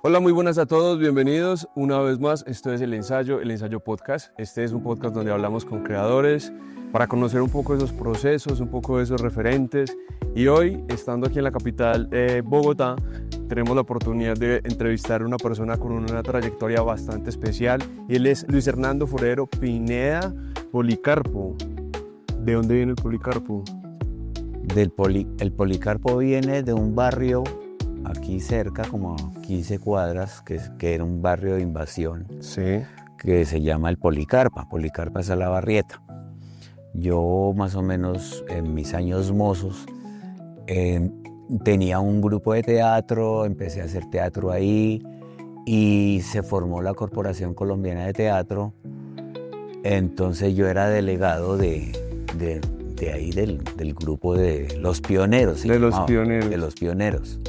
Hola, muy buenas a todos, bienvenidos una vez más. Esto es El Ensayo Podcast. Este es un podcast donde hablamos con creadores para conocer un poco de esos procesos, un poco de esos referentes. Y hoy, estando aquí en la capital, Bogotá, tenemos la oportunidad de entrevistar a una persona con una trayectoria bastante especial. Y él es Luis Hernando Forero Pineda Policarpo. ¿De dónde viene el Policarpo? El Policarpo viene de un barrio aquí cerca, como a 15 cuadras, que era un barrio de invasión, Sí. que se llama el Policarpa. Policarpa es a la Barrieta. Yo más o menos en mis años mozos tenía un grupo de teatro, empecé a hacer teatro ahí y se formó la Corporación Colombiana de Teatro. Entonces yo era delegado de ahí del grupo de los pioneros. De los pioneros. De los pioneros,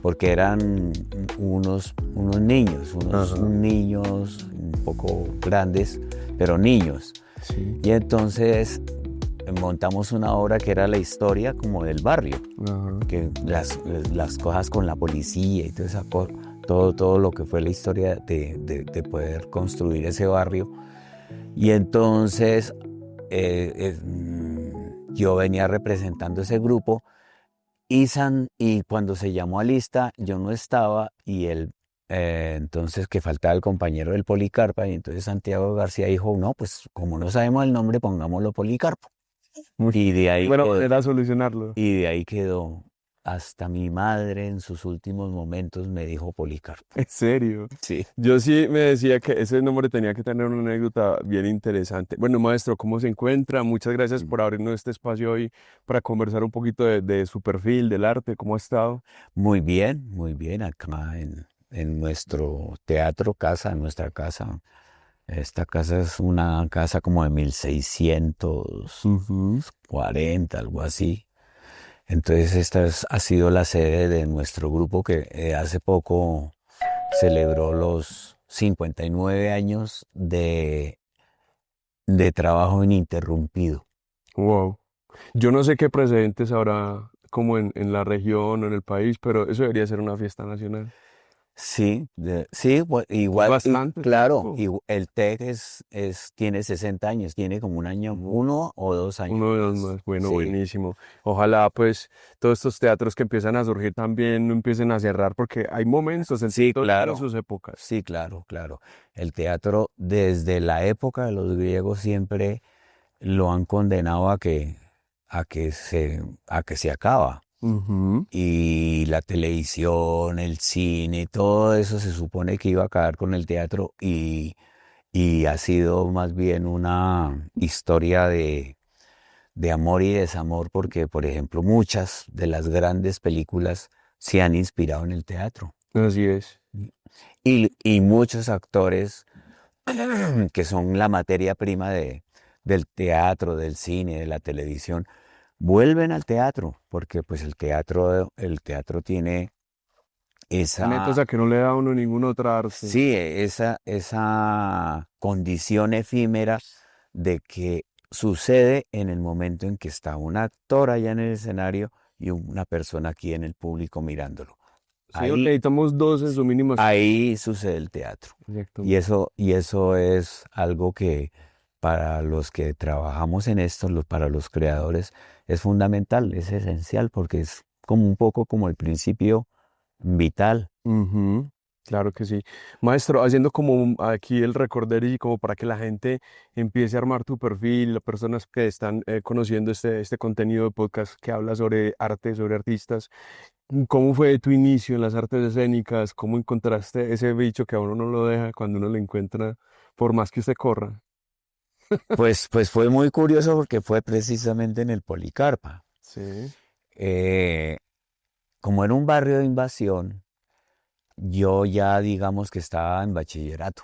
porque eran unos niños, niños un poco grandes, pero niños. Sí. Y entonces montamos una obra que era la historia como del barrio, que las cosas con la policía y todo lo que fue la historia de poder construir ese barrio. Y entonces yo venía representando ese grupo y cuando se llamó a lista yo no estaba y entonces que faltaba el compañero del Policarpa y entonces Santiago García dijo, no, pues como no sabemos el nombre pongámoslo Policarpo. Y de ahí Bueno, quedó, era solucionarlo. y de ahí quedó. Hasta mi madre en sus últimos momentos me dijo Policarpo. ¿En serio? Sí. Yo sí me decía que ese nombre tenía que tener una anécdota bien interesante. Bueno, maestro, ¿cómo se encuentra? Muchas gracias por abrirnos este espacio hoy para conversar un poquito de su perfil, del arte, ¿cómo ha estado? Muy bien, acá en nuestro teatro, en nuestra casa. Esta casa es una casa como de 1640, algo así. Entonces ha sido la sede de nuestro grupo que hace poco celebró los 59 años de trabajo ininterrumpido. Wow. Yo no sé qué precedentes habrá como en la región o en el país, pero eso debería ser una fiesta nacional. Sí, sí, Es igual, y bastante claro, tiempo. el TEC tiene 60 años, tiene como un año, 1 o 2 años Uno de los más. más, bueno, Sí, buenísimo. Ojalá pues todos estos teatros que empiezan a surgir también no empiecen a cerrar porque hay momentos, el sí, teatro tiene claro, sus épocas. sí, claro. El teatro desde la época de los griegos siempre lo han condenado a que se acaba. Ujú. Y la televisión, el cine, todo eso se supone que iba a acabar con el teatro y ha sido más bien una historia de amor y desamor porque, por ejemplo, muchas de las grandes películas se han inspirado en el teatro. Así es. Y muchos actores que son la materia prima del teatro, del cine, de la televisión, vuelven al teatro, porque pues el teatro tiene Netos esa, a que no le da a uno ninguna otra arte. sí, esa condición efímera de que sucede en el momento en que está un actor allá en el escenario y una persona aquí en el público mirándolo. Sí, Ahí, necesitamos dos en su mínimo. ahí sucede el teatro. Y Exactamente. eso es algo que para los que trabajamos en esto, para los creadores, es fundamental, es esencial, porque es como un poco como el principio vital. Ujú, claro que sí. Maestro, haciendo como aquí el recorder y como para que la gente empiece a armar tu perfil, las personas que están conociendo este contenido de podcast que habla sobre arte, sobre artistas, ¿cómo fue tu inicio en las artes escénicas? ¿Cómo encontraste ese bicho que a uno no lo deja cuando uno lo encuentra, por más que usted corra? Pues fue muy curioso porque fue precisamente en el Policarpa. Sí. Eh, Como era un barrio de invasión, yo ya digamos que estaba en bachillerato.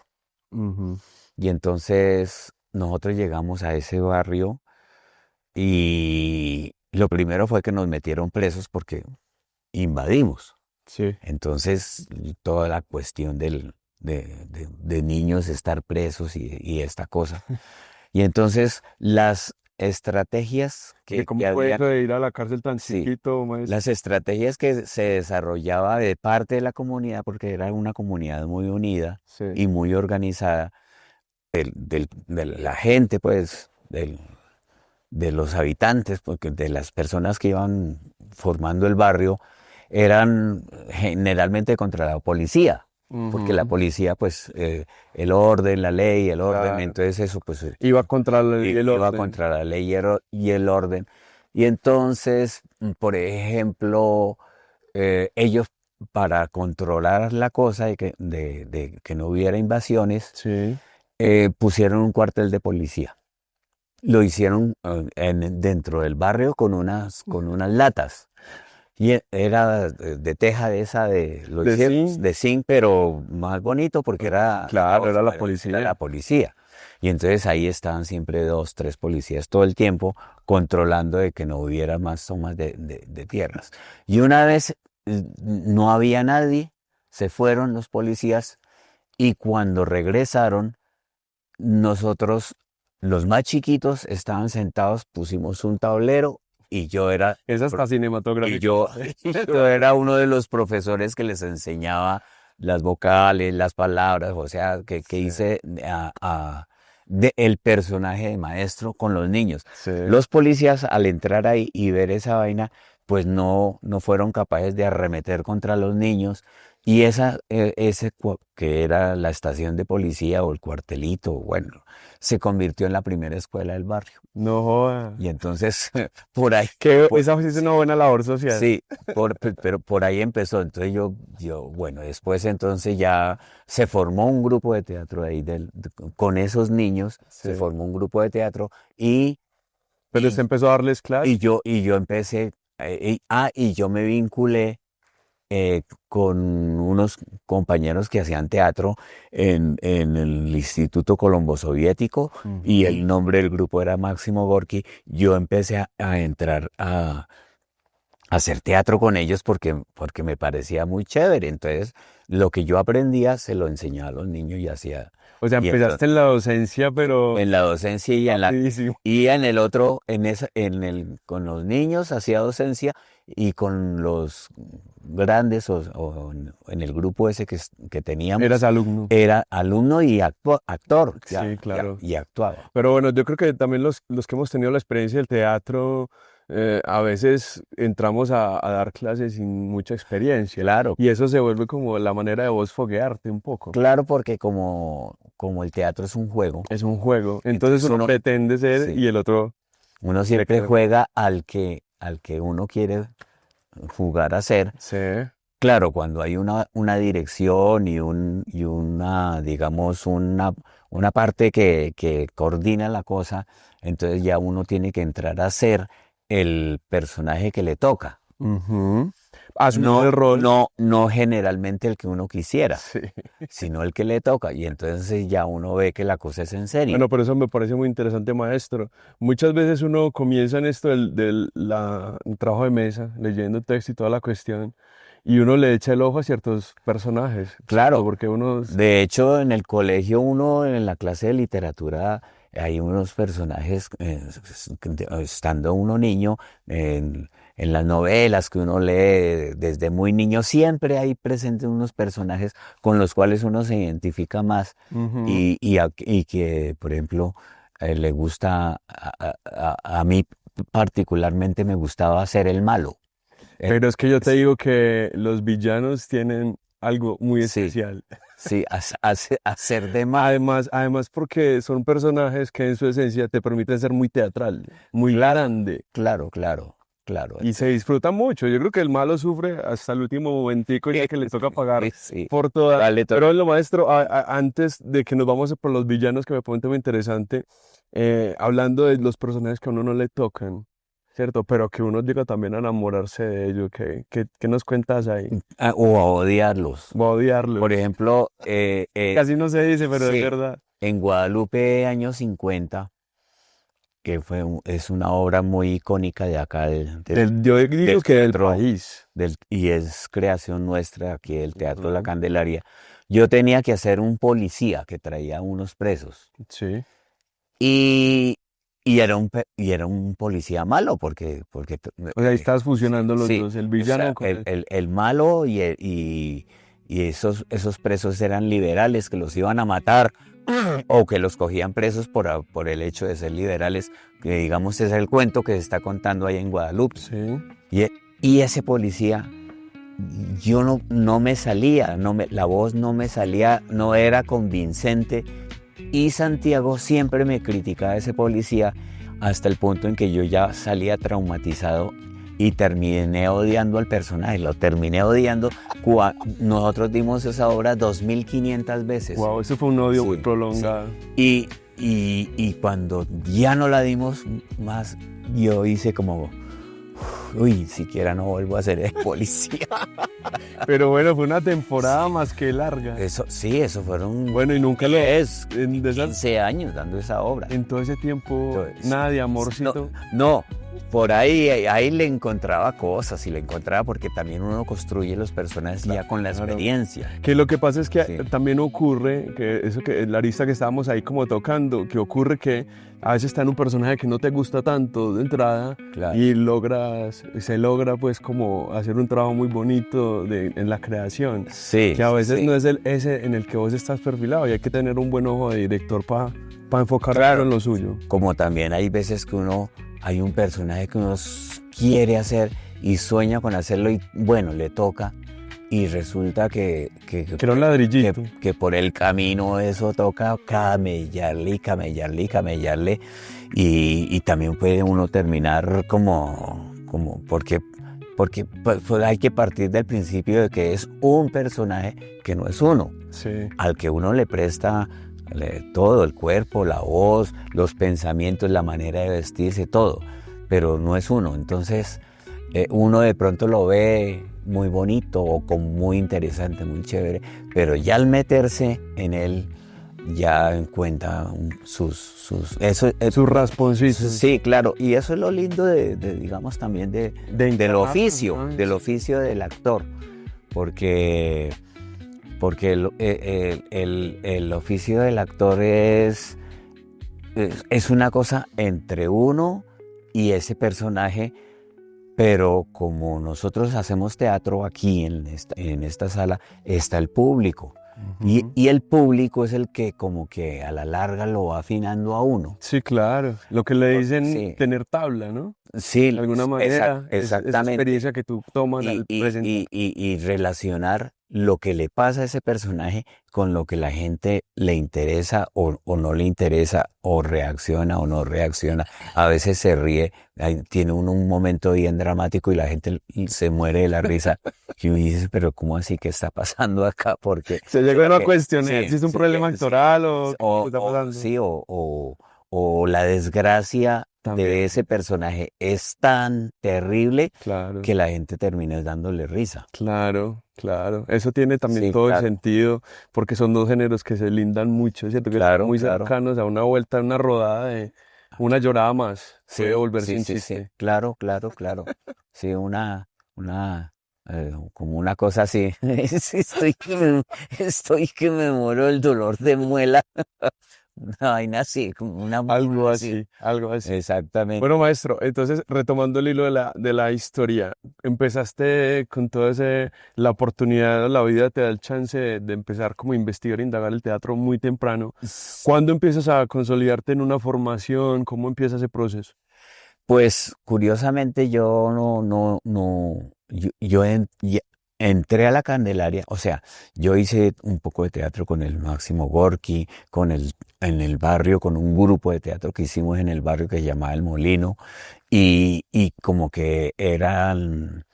Ujú. Y entonces nosotros llegamos a ese barrio y lo primero fue que nos metieron presos porque invadimos. Sí. Entonces, toda la cuestión de niños estar presos y esta cosa. Y entonces, estrategias ¿Cómo que fue había. eso de ir a la cárcel tan Sí, chiquito, maestro? las estrategias que se desarrollaba de parte de la comunidad, porque era una comunidad muy unida Sí. y muy organizada, de la gente, pues, de los habitantes, porque de las personas que iban formando el barrio, eran generalmente contra la policía, porque la Ujú. policía, pues, el orden, la ley, el orden, Claro. entonces eso, pues, Iba contra el iba orden. contra la ley y el orden. Y entonces, por ejemplo, ellos, para controlar la cosa de que no hubiera invasiones, Sí. pusieron un cuartel de policía. Lo hicieron dentro del barrio con unas latas. Y era de teja de esa, lo ¿De hicieron sí? de zinc, pero más bonito porque Claro, era la era la policía. policía. Y entonces ahí estaban siempre 2, 3 policías todo el tiempo controlando de que no hubiera más tomas de tierras. Y una vez no había nadie, se fueron los policías y cuando regresaron, nosotros, los más chiquitos, estaban sentados, pusimos un tablero y yo era, Es hasta y cinematográfico. yo, yo era uno de los profesores que les enseñaba las vocales, las palabras, o sea, que Sí. hice el personaje de maestro con los niños. Sí. Los policías, al entrar ahí y ver esa vaina, pues no fueron capaces de arremeter contra los niños. Y que era la estación de policía o el cuartelito, bueno, se convirtió en la primera escuela del barrio. No joda. Y entonces, por ahí, Esa sí es una buena labor social. sí, pero por ahí empezó. Entonces bueno, después entonces ya se formó un grupo de teatro ahí, con esos niños, Sí. se formó un grupo de teatro y, Pero usted empezó a darles clases. y yo empecé, y yo me vinculé con unos compañeros que hacían teatro en el Instituto Colombo Soviético, y el nombre del grupo era Máximo Gorki. Yo empecé a entrar a hacer teatro con ellos porque me parecía muy chévere. Entonces, lo que yo aprendía se lo enseñaba a los niños y hacía. O sea, Y empezaste en la docencia, pero en la docencia rapidísimo. y en el otro, con los niños hacía docencia, y con los grandes o en el grupo ese que teníamos, Eras alumno. era alumno y actor, Sí, claro. y actuaba. Pero bueno, yo creo que también los que hemos tenido la experiencia del teatro, a veces entramos a dar clases sin mucha experiencia. Claro, Y eso se vuelve como la manera de vos foguearte un poco. claro, porque como el teatro es un juego, Es un juego. Entonces uno pretende ser sí, y el otro uno le siempre cree. juega al que uno quiere jugar a ser. Sí. Claro, cuando hay una dirección y una, digamos, una parte que coordina la cosa, entonces ya uno tiene que entrar a ser el personaje que le toca. Ujú. Asumiendo el rol. No generalmente el que uno quisiera, Sí. sino el que le toca. Y entonces ya uno ve que la cosa es en serio. Bueno, por eso me parece muy interesante, maestro. Muchas veces uno comienza en esto el trabajo de mesa, leyendo texto y toda la cuestión, y uno le echa el ojo a ciertos personajes. Claro, Porque uno... de hecho en el colegio en la clase de literatura, hay unos personajes, estando uno niño, en las novelas que uno lee desde muy niño, siempre hay presentes unos personajes con los cuales uno se identifica más, Ujú. y que, por ejemplo, le gusta, a mí particularmente me gustaba ser el malo. Pero es que yo te digo que los villanos tienen algo muy Sí, especial. sí, hacer de malo. Además porque son personajes que en su esencia te permiten ser muy teatral, muy grande. Claro. Y se disfruta mucho. Yo creo que el malo sufre hasta el último momentico ya que le toca pagar Sí. por toda. Dale, Pero lo maestro, antes de que nos vamos por los villanos, que me parece muy interesante, hablando de los personajes que a uno no le tocan, ¿cierto? Pero que uno llega también a enamorarse de ellos. ¿Qué nos cuentas ahí? O a odiarlos. Voy a odiarlos. Por ejemplo, Casi no se dice, pero sí, es verdad. en Guadalupe, años 50, que es una obra muy icónica de acá, Yo digo que del teatro, país. y es creación nuestra aquí del Teatro La Ujú. Candelaria. Yo tenía que hacer un policía que traía unos presos. Sí. Y, y era un policía malo, porque O sea, ahí estás fusionando los sí, dos, el o villano sea, con el malo y esos presos eran liberales que los iban a matar o que los cogían presos por el hecho de ser liberales, que digamos es el cuento que se está contando ahí en Guadalupe. Sí. Y ese policía, yo no me salía, la voz no me salía, no era convincente. Y Santiago siempre me criticaba a ese policía hasta el punto en que yo ya salía traumatizado y terminé odiando al personaje, lo terminé odiando. Nosotros dimos esa obra 2500 veces. Wow, eso fue un odio Sí, muy prolongado. sí. Y cuando ya no la dimos más, yo hice como, uy, siquiera no vuelvo a ser el policía. Pero bueno, fue una temporada más que larga. Eso, sí, eso fueron Bueno, y nunca lo... es En, 15 años dando esa obra. en todo ese tiempo, Entonces, nada de amorcito. No, por ahí le encontraba cosas y le encontraba porque también uno construye los personajes ya con la experiencia. Que lo que pasa es que Sí. también ocurre, que eso que la arista que estábamos ahí como tocando, que ocurre que a veces está en un personaje que no te gusta tanto de entrada Claro. y se logra pues como hacer un trabajo muy bonito en la creación. Sí. Que a veces sí. no es ese en el que vos estás perfilado y hay que tener un buen ojo de director para enfocar Claro. en lo suyo. Como también hay veces que hay un personaje que uno quiere hacer y sueña con hacerlo y bueno, le toca y resulta que era un ladrillito. que por el camino eso toca camellarle y también puede uno terminar como porque pues hay que partir del principio de que es un personaje que no es uno, Sí. al que uno le presta todo, el cuerpo, la voz, los pensamientos, la manera de vestirse, todo, pero no es uno. Entonces uno de pronto lo ve muy bonito o como muy interesante, muy chévere, pero ya al meterse en él ya encuentra sus rasponcitos. Sí, claro, y eso es lo lindo digamos también del oficio, del oficio del actor, porque el oficio del actor es una cosa entre uno y ese personaje, pero como nosotros hacemos teatro aquí en esta sala, está el público. Y el público es el que como que a la larga lo va afinando a uno. Sí, claro. Lo que le dicen Sí. tener tabla, ¿no? Sí, De alguna manera, exactamente. esa experiencia que tú tomas al presentar. Y relacionar lo que le pasa a ese personaje con lo que la gente le interesa o no le interesa, o reacciona o no reacciona. A veces se ríe, tiene un momento bien dramático y la gente se muere de la risa. Y uno dice, pero ¿cómo así? ¿Qué está pasando acá? Porque Se llegó a cuestionar sí, si es un sí, problema sí. actoral o qué está pasando. Sí, o la desgracia También. de ese personaje es tan terrible Claro. que la gente termina dándole risa. Claro, claro. Eso tiene también Sí, todo claro. el sentido, porque son dos géneros que se lindan mucho, ¿cierto? Que Claro, están muy claro. cercanos a una vuelta, una rodada de una llorada más. Puede volverse un chiste. Sí. Claro. Sí, como una cosa así. Sí, estoy que me muero el dolor de muela. Una vaina así, como una Algo así, algo así. Exactamente. Bueno, maestro, entonces retomando el hilo de la historia, empezaste con todo la oportunidad, la vida te da el chance de empezar como a investigar, indagar el teatro muy temprano. ¿Cuándo empiezas a consolidarte en una formación? ¿Cómo empieza ese proceso? Pues curiosamente yo entré a la Candelaria, o sea, yo hice un poco de teatro con el Máximo Gorki, en el barrio, con un grupo de teatro que hicimos en el barrio que se llamaba El Molino, y como que en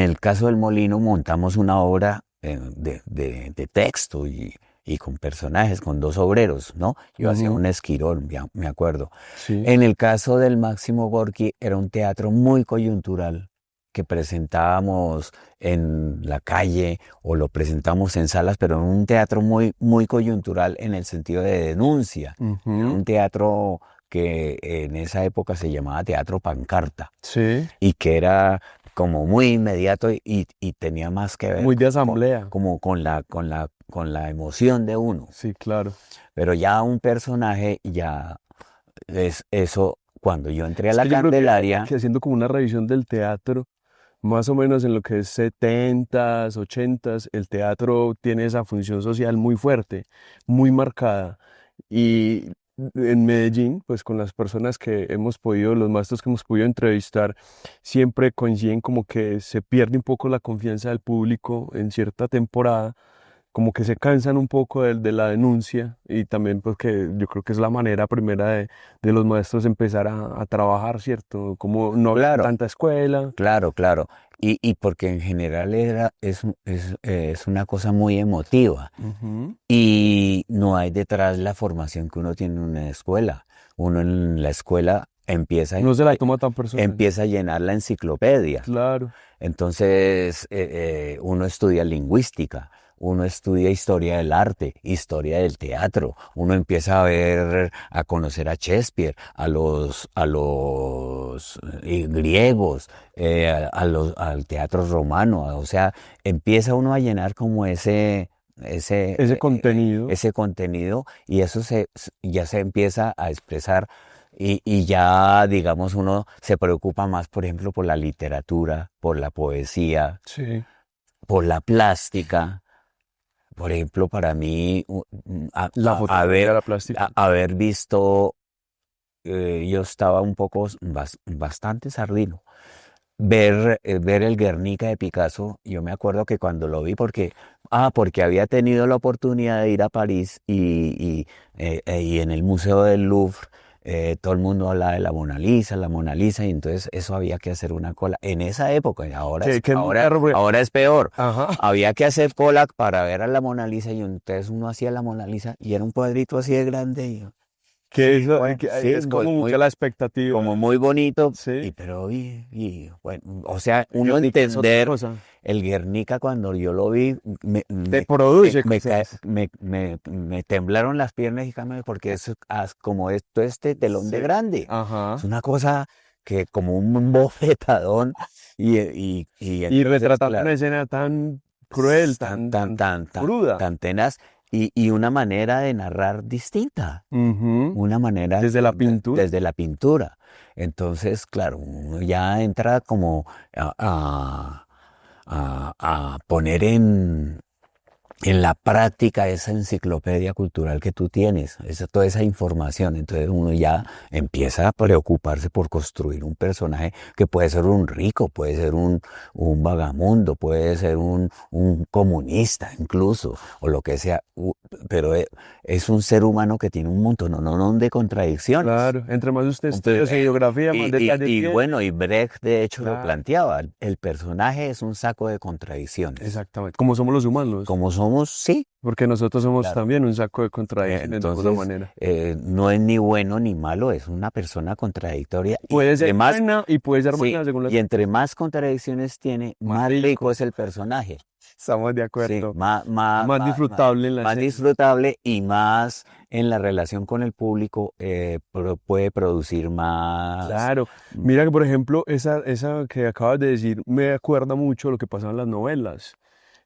el caso del Molino montamos una obra de texto y con personajes, con dos obreros, ¿no? Yo hacía un esquirol, me acuerdo. Sí. En el caso del Máximo Gorki era un teatro muy coyuntural que presentábamos en la calle o lo presentamos en salas, pero en un teatro muy, muy coyuntural en el sentido de denuncia. Un teatro que en esa época se llamaba teatro pancarta. Sí. Y que era como muy inmediato y tenía más que ver muy de asamblea. como con la emoción de uno. Sí, claro. Pero ya un personaje ya es eso, cuando yo entré a Es la que yo creo Candelaria, que haciendo como una revisión del teatro, más o menos en lo que es 70s, 80s, el teatro tiene esa función social muy fuerte, muy marcada. Y en Medellín, pues con las personas que hemos podido, los maestros que hemos podido entrevistar, siempre coinciden como que se pierde un poco la confianza del público en cierta temporada, como que se cansan un poco de la denuncia y también pues que yo creo que es la manera primera de los maestros empezar a trabajar, ¿cierto? Como no había claro, tanta escuela. claro, claro. Y porque en general es una cosa muy emotiva. Ujú. Y no hay detrás la formación que uno tiene en una escuela. Uno en la escuela No se la toma tan personal. empieza a llenar la enciclopedia. Claro. Entonces, uno estudia lingüística, uno estudia historia del arte, historia del teatro, uno empieza a ver, a conocer a Shakespeare, a los griegos, al teatro romano, o sea, empieza uno a llenar como Ese contenido. ese contenido y eso ya se empieza a expresar y ya, digamos, uno se preocupa más, por ejemplo, por la literatura, por la poesía, Sí. por la plástica. Por ejemplo, para mí, La fotografía, la plástica. haber visto, yo estaba un poco, bastante sardino. Ver el Guernica de Picasso, yo me acuerdo que cuando lo vi, porque había tenido la oportunidad de ir a París y en el Museo del Louvre todo el mundo hablaba de la Mona Lisa, y entonces eso había que hacer una cola. En esa época, y Que es muy caro, ahora es peor. Ajá. Había que hacer cola para ver a la Mona Lisa y entonces uno hacía la Mona Lisa y era un cuadrito así de grande. Que eso, Bueno, sí, es como mucha la expectativa. como muy bonito, Sí. pero bueno, o sea, uno Guernica es otra entender cosa. el Guernica cuando yo lo vi, Te produce me, cosas. me temblaron las piernas y porque es como esto, este telón de Sí. grande. Ajá. Es una cosa que como un bofetadón y Y entonces, retratando claro, una escena tan cruel, tan cruda. tan tenaz y una manera de narrar distinta, Ujú. una manera Desde la pintura. desde la pintura. Entonces, claro, uno ya entra como a poner en la práctica esa enciclopedia cultural que tú tienes, toda esa información. Entonces uno ya empieza a preocuparse por construir un personaje que puede ser un rico, puede ser un vagamundo, puede ser un comunista incluso, o lo que sea, pero es un ser humano que tiene un montón de contradicciones. Claro, entre más usted estudia su biografía, más detalles Y tiene. bueno, y Brecht de hecho lo Claro. planteaba, el personaje es un saco de contradicciones. Exactamente. Como somos los humanos. Como somos, sí. Porque nosotros somos Claro. también un saco de contradicciones de alguna Entonces, manera. no es ni bueno ni malo, es una persona contradictoria. Puede ser Además, buena y puede ser sí, buena según las... y entre más contradicciones tiene, más rico es el personaje. Estamos de Sí, acuerdo. más, Más disfrutable en la más escena. disfrutable y más en la relación con el público puede producir más. Claro. Mira que, por ejemplo, esa que acabas de decir me acuerda mucho lo que pasaba en las novelas.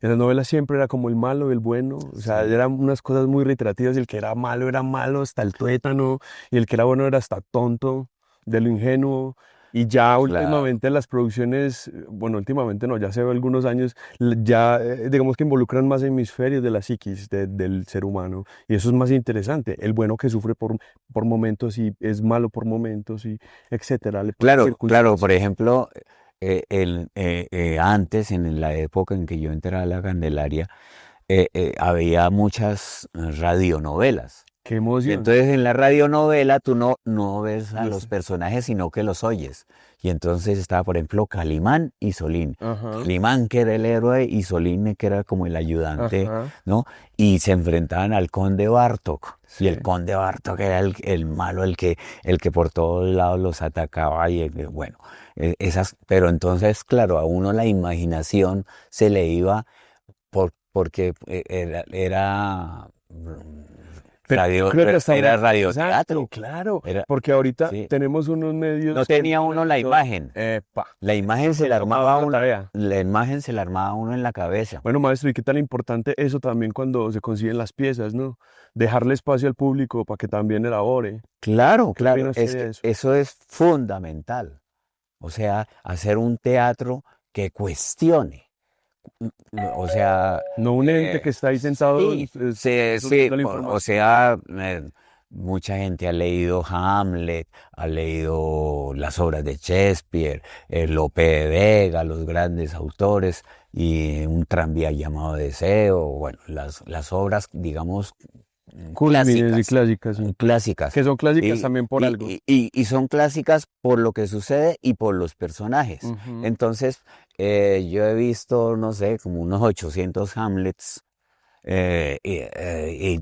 En las novelas siempre era como el malo y el bueno, o sea, Sí. eran unas cosas muy reiterativas, y el que era malo hasta el tuétano, y el que era bueno era hasta tonto, de lo ingenuo, y ya Claro. últimamente las producciones, bueno, últimamente no, ya hace algunos años, ya digamos que involucran más hemisferios de la psiquis del ser humano, y eso es más interesante, el bueno que sufre por momentos y es malo por momentos, y etcétera. Le ponen Claro, circunstancias. por ejemplo, antes, en la época en que yo entré a la Candelaria, había muchas radionovelas. Qué Y emoción. entonces en la radionovela tú no ves a Los- los personajes, sino que los oyes. Y entonces estaba, por ejemplo, Calimán y Solín. Ajá, Calimán, que era el héroe, y Solín, que era como el ayudante, ajá. ¿no? Y se enfrentaban al conde Bartok. Y Sí. el conde Bartok era el malo, el que por todos lados los atacaba. Bueno, pero entonces, claro, a uno la imaginación se le iba porque era radio, Creo que hasta era Exacto, radioteatro. claro, Era, porque ahorita sí. tenemos unos medios No tenía uno la imagen. Epa, La imagen se la toma armaba otra uno, tarea. la imagen se la armaba uno en la cabeza. Bueno, maestro, ¿y qué tan importante eso también cuando se consiguen las piezas, ¿no? Dejarle espacio al público para que también elabore. Claro, ¿Qué opina claro, usted es de que eso? eso es fundamental. O sea, hacer un teatro que cuestione. O sea, No un ente que está ahí sentado sí, sí, absorbiendo la o información. sea, mucha gente ha leído Hamlet, ha leído las obras de Shakespeare, Lope de Vega, los grandes autores, y un tranvía llamado Deseo, bueno, las obras, digamos, Culmines y clásicas, clásicas, sí. clásicas. Que son clásicas Y, también por y- algo. y son clásicas por lo que sucede y por los personajes. Ujú. Entonces, yo he visto, no sé, como unos 800 Hamlets,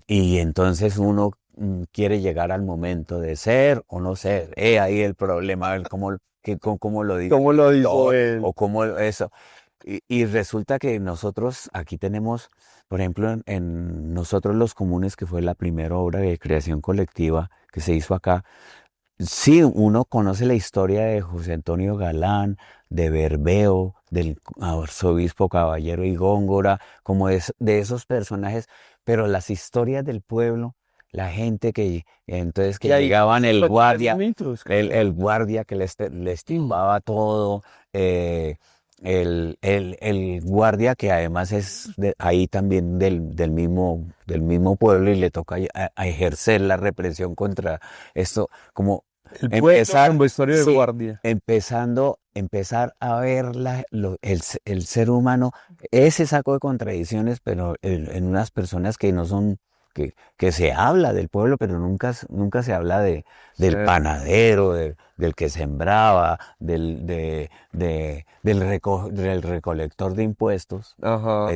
y entonces uno quiere llegar al momento de ser o no ser. Ahí el problema, el cómo lo digo ¿Cómo lo yo, dijo él? o cómo eso. Y resulta que nosotros aquí tenemos, por ejemplo, en Nosotros los Comunes, que fue la primera obra de creación colectiva que se hizo acá. Sí, uno conoce la historia de José Antonio Galán, de Bermeo, del arzobispo Caballero y Góngora, como de esos personajes, pero las historias del pueblo, la gente entonces Y que ahí llegaban el practica esos guardia, mitos. el guardia que les tumbaba todo, eh, el guardia que además es ahí también del mismo pueblo y le toca a ejercer la represión contra esto, como El pueblo empezar, como historia de sí, guardia. empezar a ver el ser humano, ese saco de contradicciones, pero en unas personas que no son, que se habla del pueblo, pero nunca se habla del Sí. panadero, del que sembraba, del recolector de impuestos. Ajá.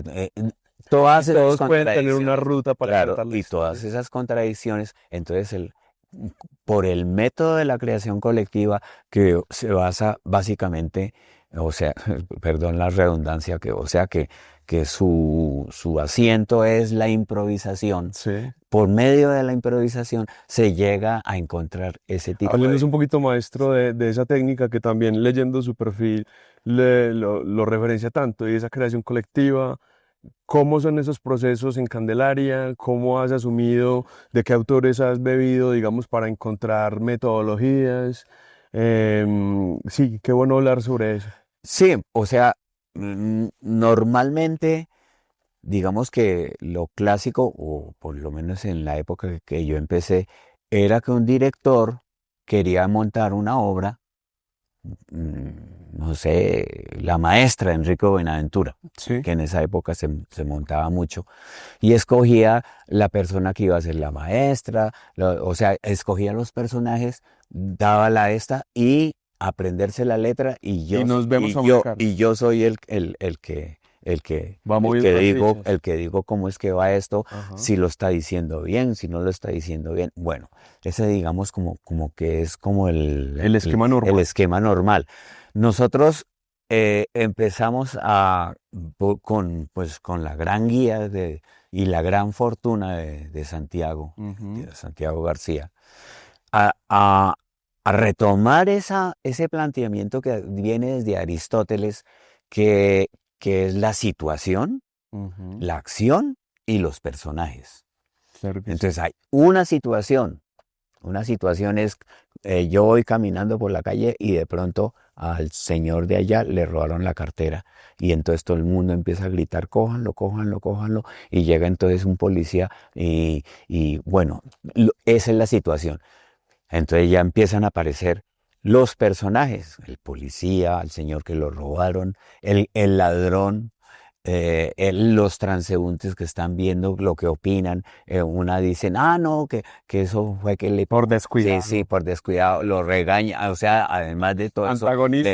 Todas Y esas todos pueden tener una contradicciones, ruta para claro, contar la y todas historia. esas contradicciones, entonces por el método de la creación colectiva que se basa básicamente, o sea, perdón la redundancia, que su asiento es la improvisación. Sí. Por medio de la improvisación se llega a encontrar ese tipo Háblenos de... un poquito, maestro, de esa técnica que también leyendo su perfil lo referencia tanto y esa creación colectiva. ¿Cómo son esos procesos en Candelaria? ¿Cómo has asumido? ¿De qué autores has bebido, digamos, para encontrar metodologías? Sí, qué bueno hablar sobre eso. Sí, o sea, normalmente, digamos que lo clásico, o por lo menos en la época que yo empecé, era que un director quería montar una obra, no sé, La Maestra de Enrique Buenaventura, Sí. que en esa época se montaba mucho, y escogía la persona que iba a ser la maestra, o sea, escogía los personajes, daba la esta y aprenderse la letra, Y nos vemos a marcar. y yo soy el que Va moviendo las digo, fichas. el que digo cómo es que va esto, Ajá. si lo está diciendo bien, si no lo está diciendo bien. Bueno, ese digamos como que es como El esquema normal. el esquema normal. Nosotros empezamos con la gran guía y la gran fortuna de Santiago, Ujú. de Santiago García, a, a- a retomar ese planteamiento que viene desde Aristóteles, que, que es la situación, Ujú. la acción y los personajes. Claro que sí. Entonces hay una situación. Una situación es, yo voy caminando por la calle y de pronto al señor de allá le robaron la cartera y entonces todo el mundo empieza a gritar, cójanlo, cójanlo, cójanlo, y llega entonces un policía y bueno, esa es la situación. Entonces ya empiezan a aparecer los personajes, el policía, el señor que lo robaron, el ladrón, los transeúntes que están viendo lo que opinan. Una dicen, no, que eso fue que le... Por descuidado. Sí, por descuidado, lo regaña, o sea, además de todo eso, Antagonista.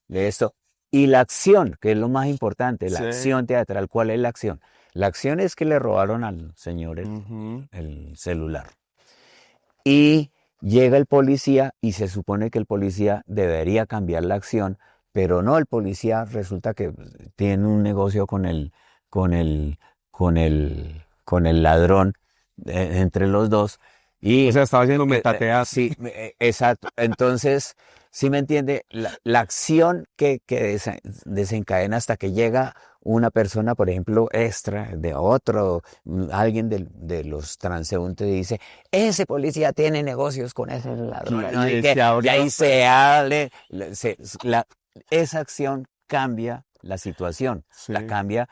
esto. Y la acción, que es lo más importante, la Sí. acción teatral, ¿cuál es la acción? La acción es que le robaron al señor Ujú. el celular. Y llega el policía y se supone que el policía debería cambiar la acción, pero no, el policía resulta que tiene un negocio con el ladrón entre los dos. Y O sea, estaba haciendo metateatro. sí, exacto. Entonces, ¿sí me entiende? La acción que desencadena hasta que llega una persona, por ejemplo, extra de otro, alguien de los transeúntes y dice, ese policía tiene negocios con ese ladrón, ¿no? Y Y ahí se hable, esa acción cambia la situación, Sí. la cambia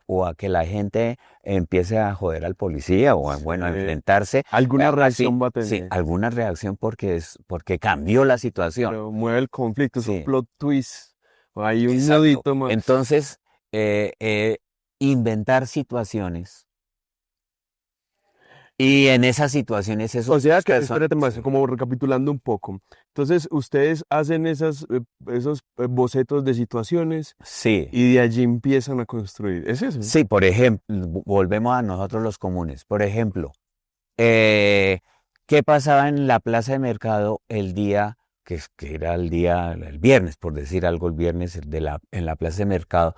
o a que la gente empiece a joder al policía o a, bueno, a enfrentarse. Alguna Así, reacción va a sí, tener. alguna reacción porque cambió la situación. Pero mueve el conflicto, es un Sí, plot twist. O hay un exacto. nudito más. Entonces, inventar situaciones y en esas situaciones eso O sea que, personas, espérate más, como recapitulando un poco. Entonces, ustedes hacen esos bocetos de situaciones sí, y de allí empiezan a construir. ¿Es eso? sí, por ejemplo, volvemos a nosotros los comunes. Por ejemplo, Eh, ¿qué pasaba en la plaza de mercado el día, que era el viernes, por decir algo, el viernes en la plaza de mercado,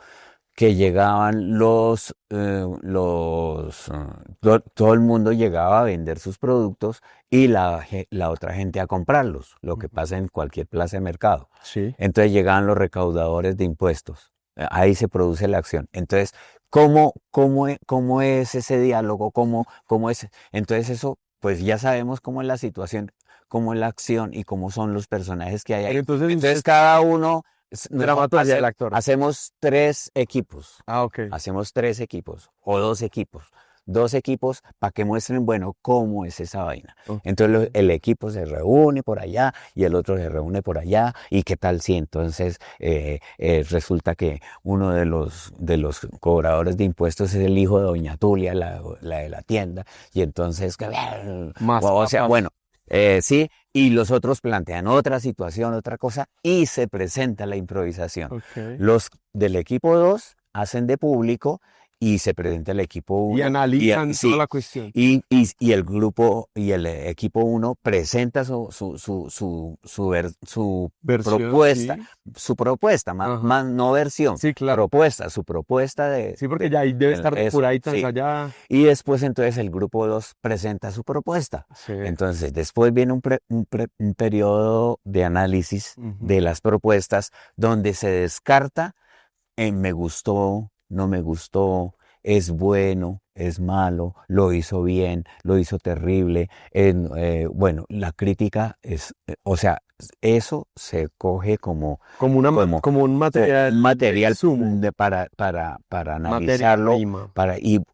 que llegaban todo el mundo llegaba a vender sus productos y la otra gente a comprarlos, lo que pasa en cualquier plaza de mercado. Sí. Entonces llegaban los recaudadores de impuestos. Ahí se produce la acción. Entonces, ¿cómo es ese diálogo? ¿Cómo es? Entonces eso, pues ya sabemos cómo es la situación, cómo es la acción y cómo son los personajes que hay ahí. Pero entonces, Entonces cada uno, dramaturgia del actor. hacemos 3 equipos. Ah, ok. Hacemos 3 equipos o 2 equipos. 2 equipos para que muestren, bueno, cómo es esa vaina. Ok. Entonces el equipo se reúne por allá y el otro se reúne por allá. ¿Y qué tal si entonces resulta que uno de los cobradores de impuestos es el hijo de Doña Tulia, la de la tienda? Y entonces, Más o sea, papas. bueno, sí, y los otros plantean otra situación, otra cosa, y se presenta la improvisación. Ok. Los del equipo 2 hacen de público y se presenta el equipo 1. Y analizan Sí, toda la cuestión. y el grupo y el equipo 1 presenta su Versión, propuesta, sí. su propuesta, Ajá. más no versión, Sí, claro. su propuesta de... Sí, porque ya ahí debe estar eso, depuradita, sí. ensayada. Y después entonces el grupo 2 presenta su propuesta. Sí. Entonces después viene un periodo de análisis Ujú. de las propuestas donde se descarta en me gustó, no me gustó, es bueno, es malo, lo hizo bien, lo hizo terrible. Bueno, la crítica es, o sea, eso se coge como Como un material material insumo, para materia analizarlo prima.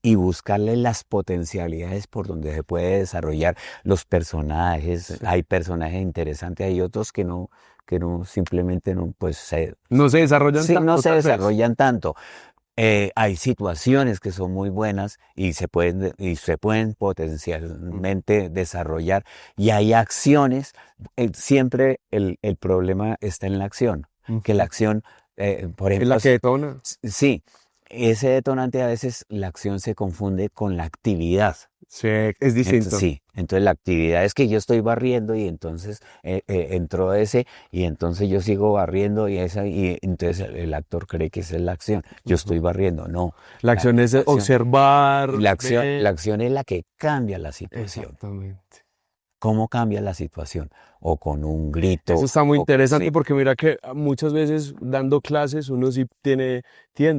y buscarle las potencialidades por donde se puede desarrollar los personajes. Sí. Hay personajes interesantes, hay otros que no simplemente no, pues No se desarrollan sí, tanto, no se tal vez. desarrollan tanto. Hay situaciones que son muy buenas y se pueden potencialmente desarrollar y hay acciones, siempre el problema está en la acción, que la Ujú. acción, por Es ejemplo, la que detona. sí, ese detonante a veces la acción se confunde con la actividad. Sí, es distinto. Sí, entonces la actividad es que yo estoy barriendo y entonces entró ese y entonces yo sigo barriendo y entonces el actor cree que esa es la acción. Yo estoy barriendo, no. La acción es observar. La ver. acción es la que cambia la situación. Exactamente. ¿Cómo cambia la situación? O con un grito. Eso está muy interesante sí. porque mira que muchas veces dando clases uno sí tiende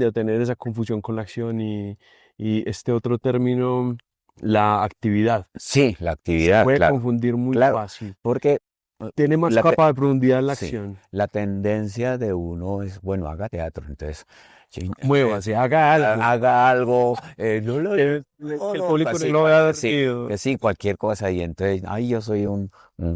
a tener esa confusión con la acción y este otro término, la actividad. Sí, la actividad, Puede claro. confundir muy Claro, fácil. porque Tiene más la te- capa de profundidad la sí, acción. la tendencia de uno es, bueno, haga teatro, entonces Muévase, haga algo. haga algo, no lo Que no, el no, público no así, lo vea sí, dormido. que sí, cualquier cosa, y entonces, ay, yo soy un